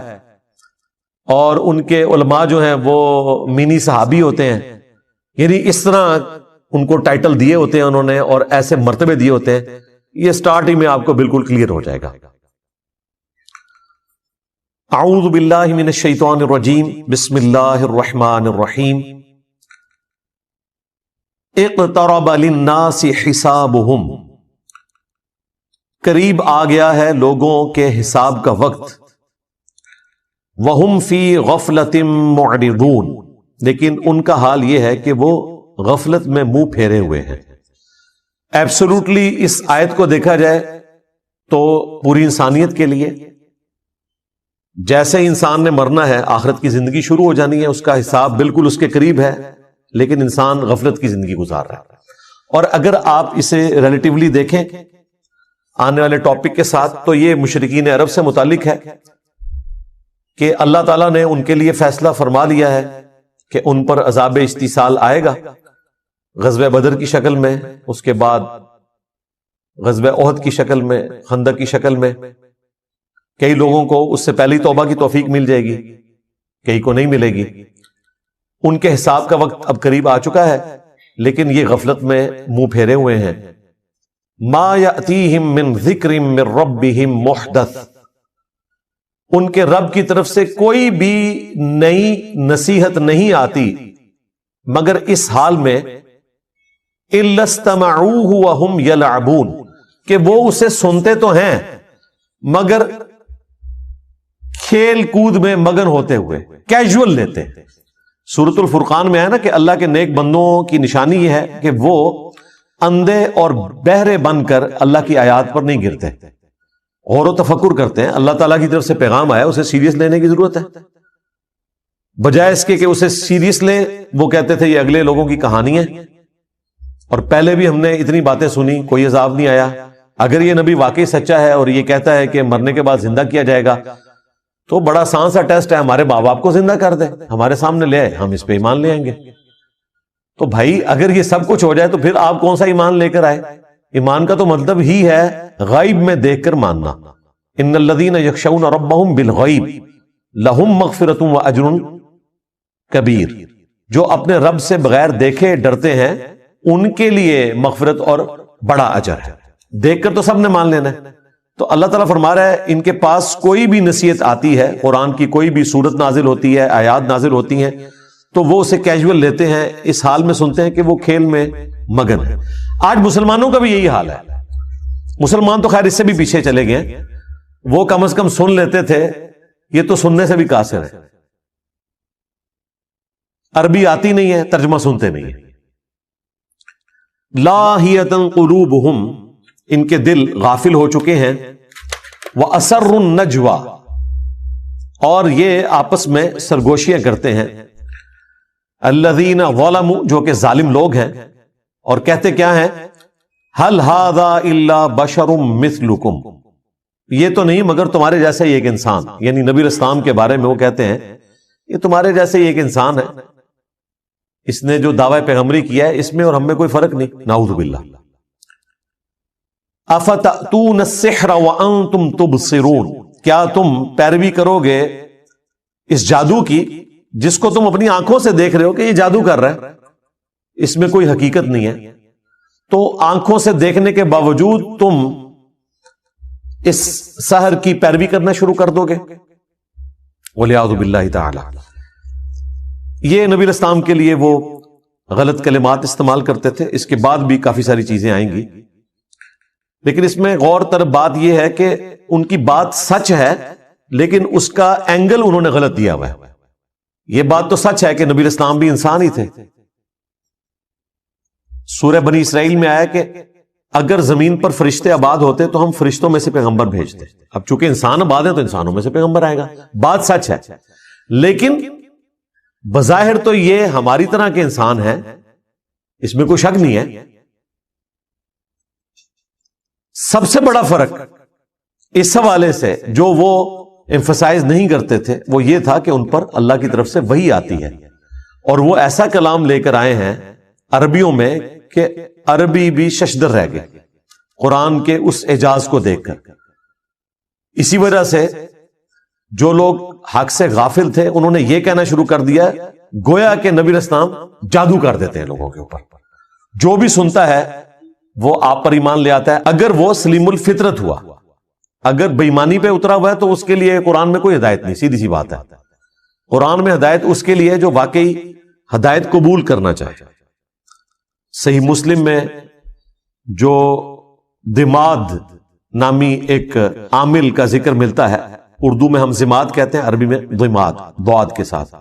اور ان کے علماء جو ہیں وہ منی صحابی ہوتے ہیں۔ یعنی اس طرح ان کو ٹائٹل دیے ہوتے ہیں انہوں نے، اور ایسے مرتبے دیے ہوتے ہیں۔ یہ سٹارٹ ہی میں آپ کو بالکل کلیئر ہو جائے گا۔ اعوذ باللہ من الشیطان الرجیم، بسم اللہ الرحمن الرحیم۔ اقترب للناس حسابهم، قریب آ گیا ہے لوگوں کے حساب کا وقت۔ وہم فی غفلۃ معرضون، لیکن ان کا حال یہ ہے کہ وہ غفلت میں منہ پھیرے ہوئے ہیں. ایبسولوٹلی اس آیت کو دیکھا جائے تو پوری انسانیت کے لیے جیسے انسان نے مرنا ہے، آخرت کی زندگی شروع ہو جانی ہے، اس کا حساب بالکل اس کے قریب ہے، لیکن انسان غفلت کی زندگی گزار رہا ہے. اور اگر آپ اسے ریلیٹیولی دیکھیں آنے والے ٹاپک کے ساتھ، تو یہ مشرکین عرب سے متعلق ہے کہ اللہ تعالیٰ نے ان کے لیے فیصلہ فرما لیا ہے کہ ان پر عذاب استیصال آئے گا غزوہ بدر کی شکل میں، اس کے بعد غزوہ احد کی شکل میں، خندق کی شکل میں. کئی لوگوں کو اس سے پہلی توبہ کی توفیق مل جائے گی، کئی کو نہیں ملے گی. ان کے حساب کا وقت اب قریب آ چکا ہے، لیکن یہ غفلت میں منہ پھیرے ہوئے ہیں. ما یأتیہم من ذکر من ربہم محدث، ان کے رب کی طرف سے کوئی بھی نئی نصیحت نہیں آتی مگر اس حال میں الا استمعوہ وہم یلعبون، کہ وہ اسے سنتے تو ہیں مگر کھیل کود میں مگن ہوتے ہوئے، کیجول لیتے. سورۃ الفرقان میں ہے نا کہ اللہ کے نیک بندوں کی نشانی یہ ہے کہ وہ اندھے اور بہرے بن کر اللہ کی آیات پر نہیں گرتے، غور و تفکر کرتے ہیں. اللہ تعالیٰ کی طرف سے پیغام آیا، اسے سیریس لینے کی ضرورت ہے. بجائے اس کے کہ اسے سیریس لیں، وہ کہتے تھے یہ اگلے لوگوں کی کہانی ہے، اور پہلے بھی ہم نے اتنی باتیں سنی، کوئی عذاب نہیں آیا. اگر یہ نبی واقعی سچا ہے اور یہ کہتا ہے کہ مرنے کے بعد زندہ کیا جائے گا، تو بڑا آسان سا ٹیسٹ ہے، ہمارے ماں باپ کو زندہ کر دے، ہمارے سامنے لے آئے، ہم اس پہ ایمان لے آئیں گے. تو بھائی اگر یہ سب کچھ ہو جائے تو پھر آپ کون سا ایمان لے کر آئے؟ ایمان کا تو مطلب ہی ہے غیب میں دیکھ کر ماننا. ان الذین یخشون ربہم بالغیب لہم مغفرۃ واجر کبیر، جو اپنے رب سے بغیر دیکھے ڈرتے ہیں ان کے لیے مغفرت اور بڑا اجر ہے. دیکھ کر تو سب نے مان لینا ہے. تو اللہ تعالیٰ فرما رہا ہے ان کے پاس کوئی بھی نصیحت آتی ہے، قرآن کی کوئی بھی صورت نازل ہوتی ہے، آیات نازل ہوتی ہیں، تو وہ اسے کیجول لیتے ہیں، اس حال میں سنتے ہیں کہ وہ کھیل میں مگن ہے. آج مسلمانوں کا بھی یہی حال ہے. مسلمان تو خیر اس سے بھی پیچھے چلے گئے، وہ کم از کم سن لیتے تھے، یہ تو سننے سے بھی قاصر ہے. عربی آتی نہیں ہے، ترجمہ سنتے نہیں ہیں. لاہیۃ قلوبہم، ان کے دل غافل ہو چکے ہیں. وَأَسَرُّ النَّجْوَى، اور یہ آپس میں سرگوشیاں کرتے ہیں. الذین ظلموا، جو کہ ظالم لوگ ہیں، اور کہتے کیا ہیں؟ هَلْ هَذَا إِلَّا بَشَرٌ مِثْلُكُمْ، یہ تو نہیں مگر تمہارے جیسے ہی ایک انسان. یعنی نبی اسلام کے بارے میں وہ کہتے ہیں یہ تمہارے جیسے ہی ایک انسان ہے، اس نے جو دعوی پیغمبری کیا ہے اس میں اور ہم میں کوئی فرق نہیں. نعوذ باللہ. افتأتون السحر وانتم تبصرون، کیا تم پیروی کرو گے اس جادو کی جس کو تم اپنی آنکھوں سے دیکھ رہے ہو کہ یہ جادو کر رہا ہے، اس میں کوئی حقیقت نہیں ہے، تو آنکھوں سے دیکھنے کے باوجود تم اس سحر کی پیروی کرنا شروع کر دو گے. وَلِعَوْذُ بِاللَّهِ تَعَالَى. یہ نبی اسلام کے لیے وہ غلط کلمات استعمال کرتے تھے. اس کے بعد بھی کافی ساری چیزیں آئیں گی، لیکن اس میں غور طرف بات یہ ہے کہ ان کی بات سچ ہے لیکن اس کا اینگل انہوں نے غلط دیا ہوا ہے. یہ بات تو سچ ہے کہ نبی اسلام بھی انسان ہی تھے. سورہ بنی اسرائیل میں آیا کہ اگر زمین پر فرشتے آباد ہوتے تو ہم فرشتوں میں سے پیغمبر بھیجتے. اب چونکہ انسان آباد ہے تو انسانوں میں سے پیغمبر آئے گا. بات سچ ہے، لیکن بظاہر تو یہ ہماری طرح کے انسان ہیں، اس میں کوئی شک نہیں ہے. سب سے بڑا فرق اس حوالے سے جو وہ ایمفسائز نہیں کرتے تھے وہ یہ تھا کہ ان پر اللہ کی طرف سے وحی آتی ہے، اور وہ ایسا کلام لے کر آئے ہیں عربیوں میں کہ عربی بھی ششدر رہ گئے قرآن کے اس اعجاز کو دیکھ کر. اسی وجہ سے جو لوگ حق سے غافل تھے انہوں نے یہ کہنا شروع کر دیا گویا کہ نبی اسلام جادو کر دیتے ہیں لوگوں کے اوپر. جو بھی سنتا ہے وہ آپ پر ایمان لے آتا ہے اگر وہ سلیم الفطرت ہوا. اگر بےایمانی پہ اترا ہوا ہے تو اس کے لیے قرآن میں کوئی ہدایت نہیں. سیدھی سی بات ہے، قرآن میں ہدایت اس کے لیے جو واقعی ہدایت قبول کرنا چاہے. صحیح مسلم میں جو دماد نامی ایک عامل کا ذکر ملتا ہے، اردو میں ہم زماد کہتے ہیں، عربی میں دماد ضاد کے ساتھ.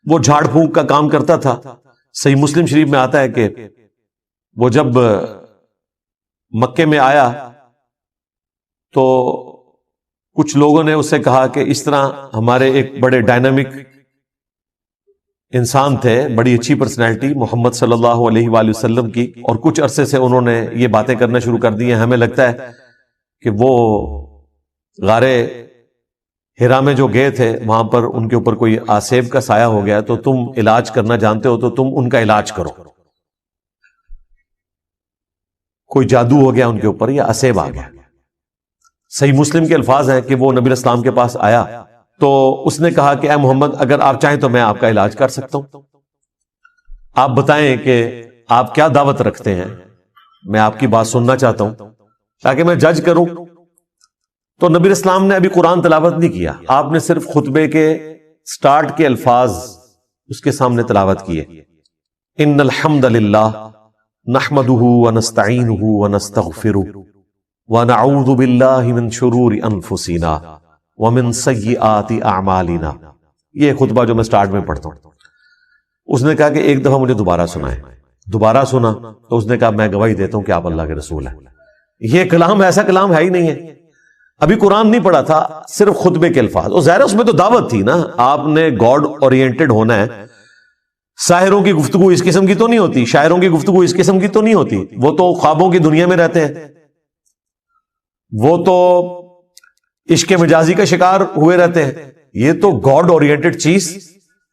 وہ جھاڑ پھونک کا کام کرتا تھا، صحیح مسلم شریف میں آتا ہے کہ وہ جب مکے میں آیا تو کچھ لوگوں نے اس سے کہا کہ اس طرح ہمارے ایک بڑے ڈائنامک انسان تھے، بڑی اچھی پرسنالٹی محمد صلی اللہ علیہ وآلہ وسلم کی، اور کچھ عرصے سے انہوں نے یہ باتیں کرنا شروع کر دی ہیں، ہمیں لگتا ہے کہ وہ غار ہرا میں جو گئے تھے وہاں پر ان کے اوپر کوئی آسیب کا سایہ ہو گیا، تو تم علاج کرنا جانتے ہو تو تم ان کا علاج کرو، کوئی جادو ہو گیا ان کے اوپر یا آسیب آ گیا۔ صحیح مسلم کے الفاظ ہیں کہ وہ نبی اسلام کے پاس آیا تو اس نے کہا کہ اے محمد اگر آپ چاہیں تو میں آپ کا علاج کر سکتا ہوں، آپ بتائیں کہ آپ کیا دعوت رکھتے ہیں، میں آپ کی بات سننا چاہتا ہوں تاکہ میں جج کروں۔ تو نبی اسلام نے ابھی قرآن تلاوت نہیں کیا، آپ نے صرف خطبے کے سٹارٹ کے الفاظ اس کے سامنے تلاوت کیے، ان الحمد للہ نحمده ونستعینه ونستغفره ونعوذ باللہ من شرور انفسنا ومن سیئات اعمالنا۔ یہ خطبہ جو میں سٹارٹ میں پڑھتا ہوں، اس نے کہا کہ ایک دفعہ مجھے دوبارہ سنائے، دوبارہ سنا تو اس نے کہا میں گواہی دیتا ہوں کہ آپ اللہ کے رسول ہیں۔ یہ کلام ایسا کلام ہے ہی نہیں ہے، ابھی قرآن نہیں پڑھا تھا، صرف خطبے کے الفاظ، اور ظاہر اس میں تو دعوت تھی نا، آپ نے گاڈ اورینٹڈ ہونا ہے۔ ساحروں کی گفتگو اس قسم کی تو نہیں ہوتی، شاعروں کی گفتگو اس قسم کی تو نہیں ہوتی، وہ تو خوابوں کی دنیا میں رہتے ہیں، وہ تو عشق مجازی کا شکار ہوئے رہتے ہیں، یہ تو گاڈ اورینٹڈ چیز،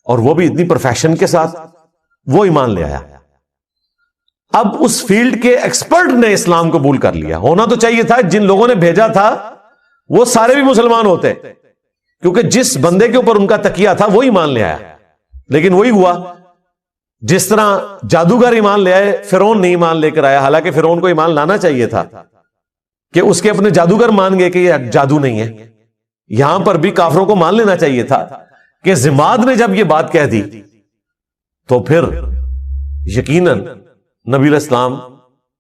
اور وہ بھی اتنی پرفیکشن کے ساتھ وہ ایمان لے آیا۔ اب اس فیلڈ کے ایکسپرٹ نے اسلام قبول کر لیا، ہونا تو چاہیے تھا جن لوگوں نے بھیجا تھا وہ سارے بھی مسلمان ہوتے، کیونکہ جس بندے کے اوپر ان کا تکیہ تھا وہ ایمان لے آیا، لیکن وہی ہوا جس طرح جادوگر ایمان لے آئے، فرعون نہیں ایمان لے کر آیا، حالانکہ فرعون کو ایمان لانا چاہیے تھا کہ اس کے اپنے جادوگر مان گئے کہ یہ جادو نہیں ہے۔ یہاں پر بھی کافروں کو مان لینا چاہیے تھا کہ زماد نے جب یہ بات کہہ دی تو پھر یقیناً نبی علیہ السلام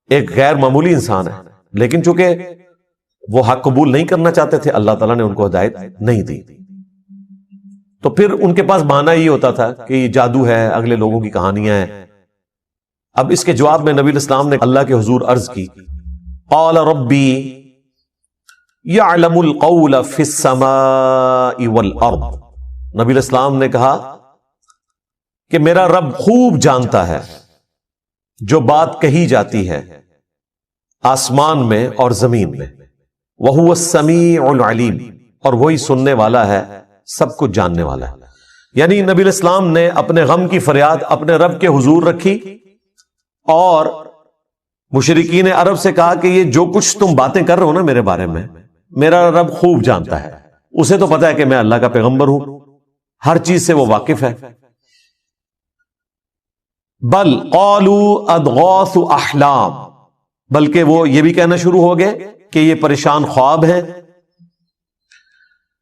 ایک غیر معمولی انسان ہے، لیکن چونکہ وہ حق قبول نہیں کرنا چاہتے تھے، اللہ تعالیٰ نے ان کو ہدایت نہیں دی، تو پھر ان کے پاس بہانہ یہ ہوتا تھا کہ یہ جادو ہے، اگلے لوگوں کی کہانیاں ہیں۔ اب اس کے جواب میں نبی علیہ السلام نے اللہ کے حضور عرض کی، قال ربی یعلم القول فی السماء والارض، نبی علیہ السلام نے کہا کہ میرا رب خوب جانتا ہے جو بات کہی جاتی ہے آسمان میں اور زمین میں، وَهُوَ السَّمِيعُ الْعَلِيمُ، اور وہی سننے والا ہے، سب کچھ جاننے والا ہے۔ یعنی نبی علیہ السلام نے اپنے غم کی فریاد اپنے رب کے حضور رکھی، اور مشرکین عرب سے کہا کہ یہ جو کچھ تم باتیں کر رہے ہو نا میرے بارے میں، میرا رب خوب جانتا ہے، اسے تو پتا ہے کہ میں اللہ کا پیغمبر ہوں، ہر چیز سے وہ واقف ہے۔ بل قالوا اضغاث احلام، بلکہ وہ یہ بھی کہنا شروع ہو گئے کہ یہ پریشان خواب ہیں،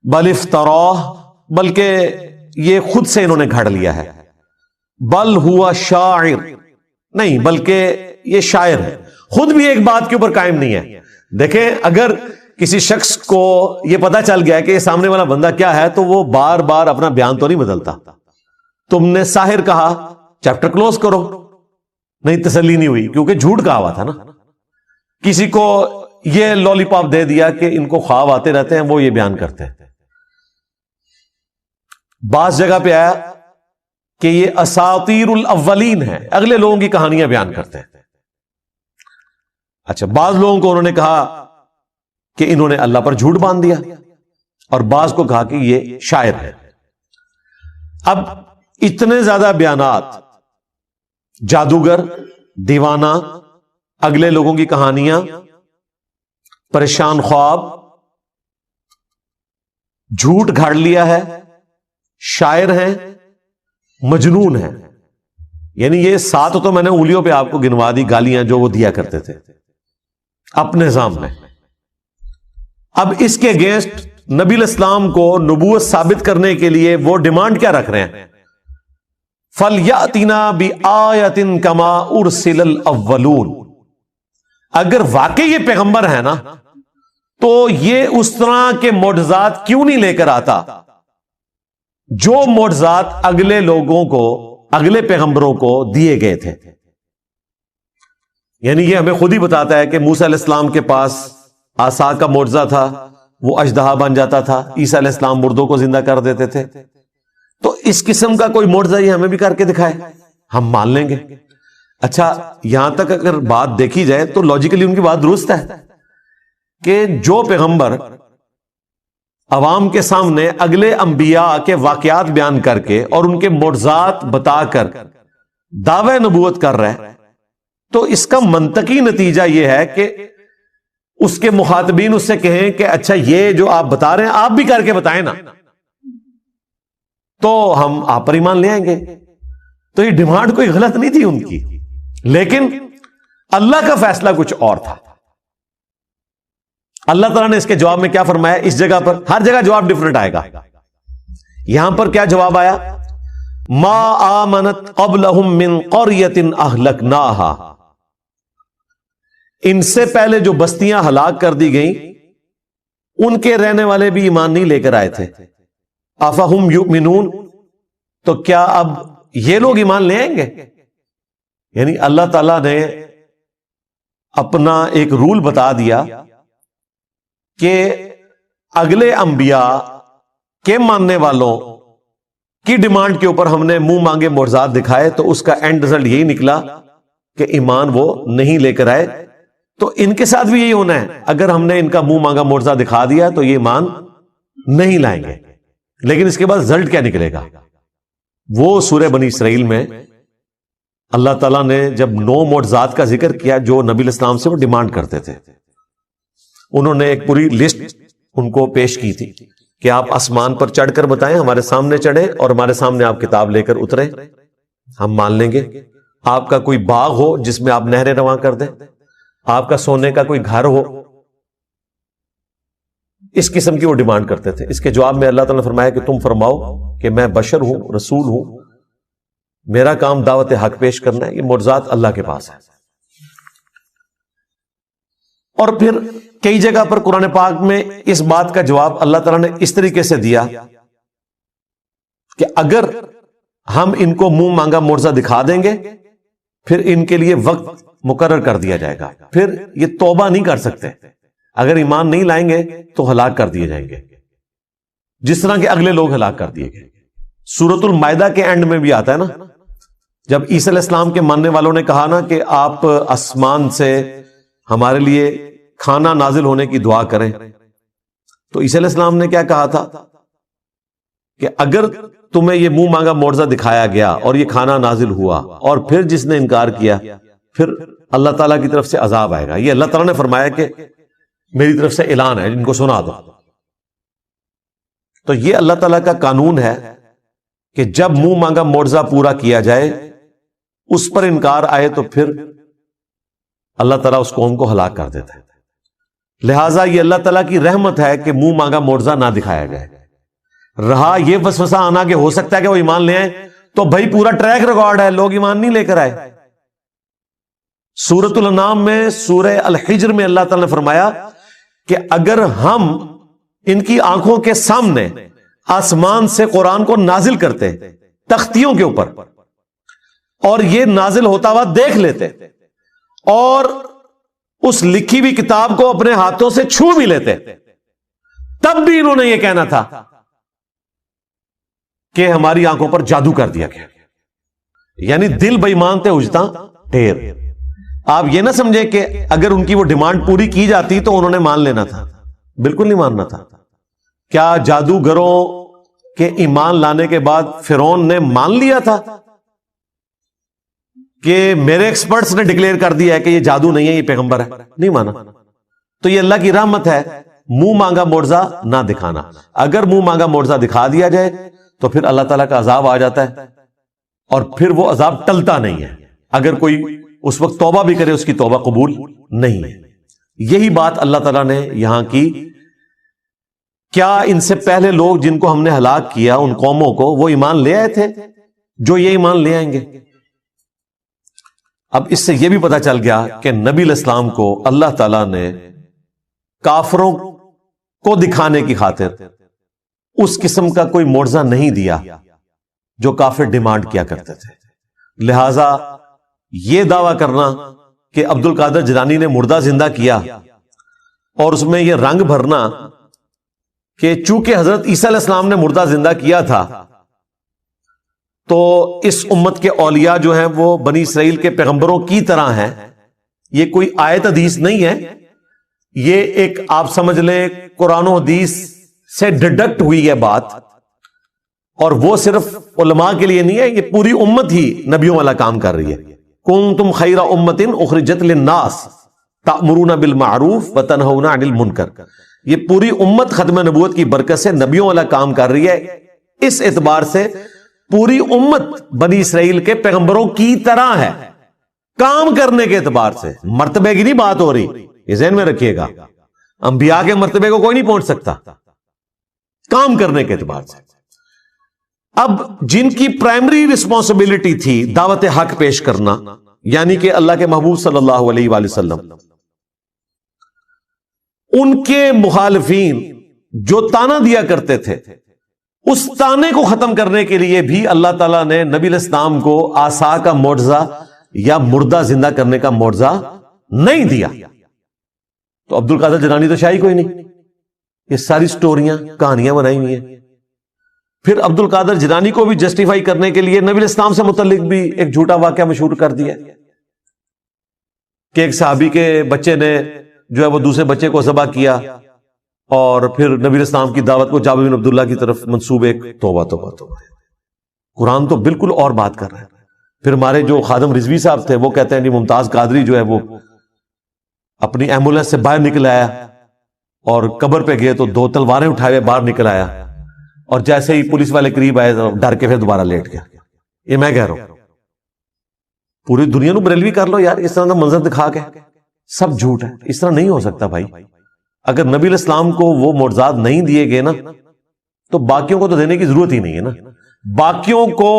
بل افتراہ، بلکہ یہ خود سے انہوں نے گھڑ لیا ہے، بل ہوا شاعر، نہیں بلکہ یہ شاعر ہے، خود بھی ایک بات کے اوپر قائم نہیں ہے۔ دیکھیں اگر کسی شخص کو یہ پتا چل گیا کہ یہ سامنے والا بندہ کیا ہے تو وہ بار بار اپنا بیان تو نہیں بدلتا۔ تم نے ساحر کہا، چیپٹر کلوز کرو، نہیں تسلی نہیں ہوئی کیونکہ جھوٹ کہا ہوا تھا نا۔ کسی کو یہ لولی پاپ دے دیا کہ ان کو خواب آتے رہتے ہیں، وہ یہ بیان کرتے ہیں۔ بعض جگہ پہ آیا کہ یہ اساطیر الاولین ہے، اگلے لوگوں کی کہانیاں بیان کرتے ہیں۔ اچھا، بعض لوگوں کو انہوں نے کہا کہ انہوں نے اللہ پر جھوٹ باندھ دیا، اور بعض کو کہا کہ یہ شاعر ہے۔ اب اتنے زیادہ بیانات، جادوگر، دیوانہ، اگلے لوگوں کی کہانیاں، پریشان خواب، جھوٹ گھاڑ لیا ہے، شاعر ہیں، مجنون ہیں، یعنی یہ 7 تو میں نے انگلیوں پہ آپ کو گنوا دی گالیاں جو وہ دیا کرتے تھے اپنے نظام میں۔ اب اس کے اگینسٹ نبی الاسلام کو نبوت ثابت کرنے کے لیے وہ ڈیمانڈ کیا رکھ رہے ہیں؟ فَلْيَأْتِنَا بِآیَةٍ كَمَا أُرْسِلَ الْأَوَّلُونَ، اگر واقعی یہ پیغمبر ہے نا تو یہ اس طرح کے معجزات کیوں نہیں لے کر آتا جو معجزات اگلے لوگوں کو اگلے پیغمبروں کو دیے گئے تھے. یعنی یہ ہمیں خود ہی بتاتا ہے کہ موسیٰ علیہ السلام کے پاس عصا کا معجزہ تھا، وہ اژدہا بن جاتا تھا. عیسیٰ علیہ السلام مردوں کو زندہ کر دیتے تھے. تو اس قسم کا کوئی معجزہ یہ ہمیں بھی کر کے دکھائے، ہم مان لیں گے. اچھا، یہاں تک اگر بات دیکھی جائے تو لاجیکلی ان کی بات درست ہے کہ جو پیغمبر عوام کے سامنے اگلے انبیاء کے واقعات بیان کر کے اور ان کے معجزات بتا کر دعوی نبوت کر رہا ہے، تو اس کا منطقی نتیجہ یہ ہے کہ اس کے مخاطبین اس سے کہیں کہ اچھا یہ جو آپ بتا رہے ہیں آپ بھی کر کے بتائیں نا، تو ہم آپ پر ایمان لے آئیں گے. تو یہ ڈیمانڈ کوئی غلط نہیں تھی ان کی، لیکن اللہ کا فیصلہ کچھ اور تھا. اللہ تعالیٰ نے اس کے جواب میں کیا فرمایا؟ اس جگہ پر ہر جگہ جواب ڈیفرنٹ آئے گا. یہاں پر کیا جواب آیا؟ ما آمنت قبلہم من قریۃ اہلکناہا، ان سے پہلے جو بستیاں ہلاک کر دی گئیں ان کے رہنے والے بھی ایمان نہیں لے کر آئے تھے. افہم یؤمنون، تو کیا اب یہ لوگ ایمان لے آئیں گے؟ یعنی اللہ تعالیٰ نے اپنا ایک رول بتا دیا کہ اگلے انبیاء کے ماننے والوں کی ڈیمانڈ کے اوپر ہم نے منہ مانگے معجزات دکھائے، تو اس کا اینڈ رزلٹ یہی نکلا کہ ایمان وہ نہیں لے کر آئے. تو ان کے ساتھ بھی یہی ہونا ہے، اگر ہم نے ان کا منہ مانگا معجزہ دکھا دیا تو یہ ایمان نہیں لائیں گے. لیکن اس کے بعد رزلٹ کیا نکلے گا؟ وہ سورہ بنی اسرائیل میں اللہ تعالیٰ نے جب 9 معجزات کا ذکر کیا جو نبی علیہ السلام سے وہ ڈیمانڈ کرتے تھے، انہوں نے ایک پوری لسٹ ان کو پیش کی تھی کہ آپ آسمان پر چڑھ کر بتائیں، ہمارے سامنے چڑھیں اور ہمارے سامنے آپ کتاب لے کر اتریں، ہم مان لیں گے. آپ کا کوئی باغ ہو جس میں آپ نہریں رواں کر دیں، آپ کا سونے کا کوئی گھر ہو، اس قسم کی وہ ڈیمانڈ کرتے تھے. اس کے جواب میں اللہ تعالیٰ نے فرمایا کہ تم فرماؤ کہ میں بشر ہوں، رسول ہوں، میرا کام دعوت حق پیش کرنا ہے. یہ معجزات اللہ کے پاس ہے. اور پھر کئی جگہ پر قرآن پاک میں اس بات کا جواب اللہ تعالیٰ نے اس طریقے سے دیا کہ اگر ہم ان کو منہ مانگا معجزہ دکھا دیں گے پھر ان کے لیے وقت مقرر کر دیا جائے گا، پھر یہ توبہ نہیں کر سکتے. اگر ایمان نہیں لائیں گے تو ہلاک کر دیے جائیں گے، جس طرح کے اگلے لوگ ہلاک کر دیے گئے. سورۃ المائدہ کے اینڈ میں بھی آتا ہے نا، جب عیسیٰ علیہ السلام کے ماننے والوں نے کہا نا کہ آپ آسمان سے ہمارے لیے کھانا نازل ہونے کی دعا کریں، تو عیسیٰ علیہ السلام نے کیا کہا تھا کہ اگر تمہیں یہ منہ مانگا معجزہ دکھایا گیا اور یہ کھانا نازل ہوا اور پھر جس نے انکار کیا پھر اللہ تعالیٰ کی طرف سے عذاب آئے گا. یہ اللہ تعالیٰ نے فرمایا کہ میری طرف سے اعلان ہے، ان کو سنا دو. تو یہ اللہ تعالیٰ کا قانون ہے کہ جب منہ مانگا معجزہ پورا کیا جائے، اس پر انکار آئے تو پھر اللہ تعالیٰ اس قوم کو ہلاک کر دیتا ہے. لہٰذا یہ اللہ تعالیٰ کی رحمت ہے کہ منہ مانگا معجزہ نہ دکھایا جائے. رہا یہ وسوسہ آنا کہ ہو سکتا ہے کہ وہ ایمان لے آئیں، تو بھائی پورا ٹریک ریکارڈ ہے، لوگ ایمان نہیں لے کر آئے. سورۃ الانعام میں سورہ الحجر میں اللہ تعالیٰ نے فرمایا کہ اگر ہم ان کی آنکھوں کے سامنے آسمان سے قرآن کو نازل کرتے تختیوں کے اوپر اور یہ نازل ہوتا ہوا دیکھ لیتے اور اس لکھی ہوئی کتاب کو اپنے ہاتھوں سے چھو بھی لیتے، تب بھی انہوں نے یہ کہنا تھا کہ ہماری آنکھوں پر جادو کر دیا گیا. یعنی دل بے ایمان تھے اجتا ڈھیر. آپ یہ نہ سمجھے کہ اگر ان کی وہ ڈیمانڈ پوری کی جاتی تو انہوں نے مان لینا تھا. بالکل نہیں ماننا تھا. کیا جادوگروں کے ایمان لانے کے بعد فرعون نے مان لیا تھا کہ میرے ایکسپرٹس نے ڈکلیئر کر دیا ہے کہ یہ جادو نہیں ہے، یہ پیغمبر ہے؟ نہیں مانا. تو یہ اللہ کی رحمت ہے، منہ مانگا معجزہ نہ دکھانا. اگر منہ مانگا معجزہ دکھا دیا جائے تو پھر اللہ تعالیٰ کا عذاب آ جاتا ہے اور پھر وہ عذاب ٹلتا نہیں ہے. اگر کوئی اس وقت توبہ بھی کرے اس کی توبہ قبول نہیں ہے. یہی بات اللہ تعالیٰ نے یہاں کی. کیا ان سے پہلے لوگ جن کو ہم نے ہلاک کیا ان قوموں کو وہ ایمان لے آئے تھے جو یہ ایمان لے آئیں گے؟ اب اس سے یہ بھی پتا چل گیا کہ نبی علیہ السلام کو اللہ تعالیٰ نے کافروں کو دکھانے کی خاطر اس قسم کا کوئی معجزہ نہیں دیا جو کافر ڈیمانڈ کیا کرتے تھے. لہذا یہ دعویٰ کرنا کہ عبد القادر جیلانی نے مردہ زندہ کیا اور اس میں یہ رنگ بھرنا کہ چونکہ حضرت عیسیٰ علیہ السلام نے مردہ زندہ کیا تھا تو اس امت کے اولیاء جو ہیں وہ بنی اسرائیل کے پیغمبروں کی طرح ہیں، یہ کوئی آیت حدیث نہیں ہے، یہ ایک آپ سمجھ لیں قرآن و حدیث سے ڈڈکٹ ہوئی ہے بات، اور وہ صرف علماء کے لیے نہیں ہے، یہ پوری امت ہی نبیوں والا کام کر رہی ہے۔ کنتم خیر امت اخرجت للناس تأمرون بالمعروف وتنہون عن المنکر، یہ پوری امت ختم نبوت کی برکت سے نبیوں والا کام کر رہی ہے۔ اس اعتبار سے پوری امت بنی اسرائیل کے پیغمبروں کی طرح ہے، کام کرنے کے اعتبار سے، مرتبے کی نہیں بات ہو رہی، یہ ذہن میں رکھیے گا، انبیاء کے مرتبے کو کوئی نہیں پہنچ سکتا، کام کرنے کے اعتبار سے۔ اب جن کی پرائمری رسپانسبلٹی تھی دعوت حق پیش کرنا، یعنی کہ اللہ کے محبوب صلی اللہ علیہ وآلہ وسلم، ان کے مخالفین جو تانا دیا کرتے تھے، اس تانے کو ختم کرنے کے لیے بھی اللہ تعالیٰ نے نبی علیہ السلام کو عصا کا معجزہ یا مردہ زندہ کرنے کا معجزہ نہیں دیا۔ تو عبد القادر جیلانی تو شاہی کوئی نہیں، یہ ساری سٹوریاں کہانیاں بنائی ہوئی ہیں۔ پھر عبد القادر جیلانی کو بھی جسٹیفائی کرنے کے لیے نبی علیہ السلام سے متعلق بھی ایک جھوٹا واقعہ مشہور کر دیا کہ ایک صحابی کے بچے نے جو ہے وہ دوسرے بچے کو ذبح کیا، اور پھر نبی علیہ السلام کی دعوت کو جابر بن عبداللہ کی طرف منسوب ایک توبہ توبہ توبہ۔ قرآن تو بالکل اور بات کر رہا ہے۔ پھر ہمارے جو خادم رضوی صاحب تھے وہ کہتے ہیں کہ ممتاز قادری جو ہے وہ اپنی ایمبولینس سے باہر نکل آیا اور قبر پہ گئے تو 2 تلواریں اٹھائے باہر نکل آیا، اور جیسے ہی پولیس والے قریب آئے تو ڈر کے پھر دوبارہ لیٹ گیا۔ یہ میں کہہ رہا ہوں پوری دنیا نو بریلوی کر لو یار، اس طرح کا منظر دکھا کے، سب جھوٹ ہے، اس طرح نہیں ہو سکتا بھائی۔ اگر نبی علیہ السلام کو وہ معجزات نہیں دیے گئے نا تو باقیوں کو تو دینے کی ضرورت ہی نہیں ہے نا۔ باقیوں کو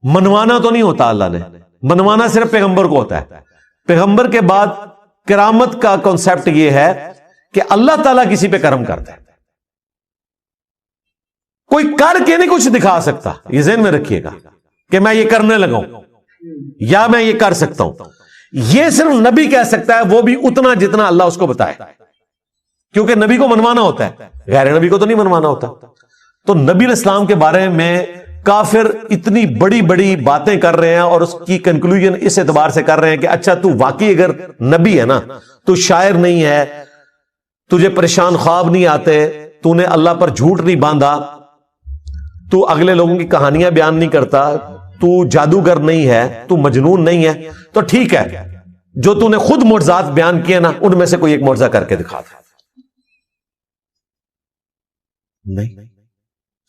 منوانا تو نہیں ہوتا، اللہ نے منوانا صرف پیغمبر کو ہوتا ہے۔ پیغمبر کے بعد کرامت کا کانسیپٹ یہ ہے کہ اللہ تعالیٰ کسی پہ کرم کرتا ہے، کوئی کر کے نہیں کچھ دکھا سکتا، یہ ذہن میں رکھیے گا کہ میں یہ کرنے لگا ہوں یا میں یہ کر سکتا ہوں۔ یہ صرف نبی کہہ سکتا ہے، وہ بھی اتنا جتنا اللہ اس کو بتائے، کیونکہ نبی کو منوانا ہوتا ہے، غیر نبی کو تو نہیں منوانا ہوتا۔ تو نبی علیہ السلام کے بارے میں کافر اتنی بڑی بڑی باتیں کر رہے ہیں، اور اس کی کنکلوژن اس اعتبار سے کر رہے ہیں کہ اچھا تو واقعی اگر نبی ہے نا، تو شاعر نہیں ہے، تجھے پریشان خواب نہیں آتے، تو نے اللہ پر جھوٹ نہیں باندھا، تو اگلے لوگوں کی کہانیاں بیان نہیں کرتا، تو جادوگر نہیں ہے، تو مجنون نہیں ہے، تو ٹھیک ہے جو تو نے خود معجزات بیان کیے نا ان میں سے کوئی ایک معجزہ کر کے دکھا تھا۔ نہیں،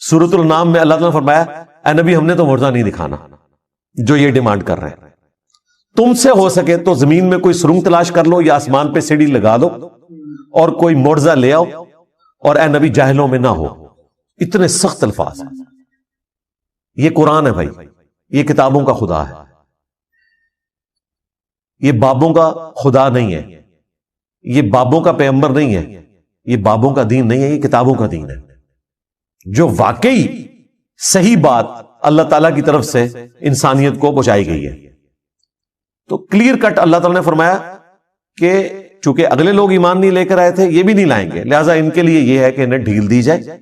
سورۃ الانعام میں اللہ تعالیٰ نے فرمایا اے نبی ہم نے تو معجزہ نہیں دکھانا جو یہ ڈیمانڈ کر رہے ہیں، تم سے ہو سکے تو زمین میں کوئی سرنگ تلاش کر لو یا آسمان پہ سیڑھی لگا دو اور کوئی معجزہ لے آؤ، اور اے نبی جاہلوں میں نہ ہو۔ اتنے سخت الفاظ ہیں۔ یہ قرآن ہے بھائی، یہ کتابوں کا خدا ہے، یہ بابوں کا خدا نہیں ہے، یہ بابوں کا پیغمبر نہیں ہے، یہ بابوں کا دین نہیں ہے، یہ کتابوں کا دین ہے، جو واقعی صحیح بات اللہ تعالیٰ کی طرف سے انسانیت کو پہنچائی گئی ہے۔ تو کلیئر کٹ اللہ تعالیٰ نے فرمایا کہ چونکہ اگلے لوگ ایمان نہیں لے کر آئے تھے، یہ بھی نہیں لائیں گے، لہٰذا ان کے لیے یہ ہے کہ انہیں ڈھیل دی جائے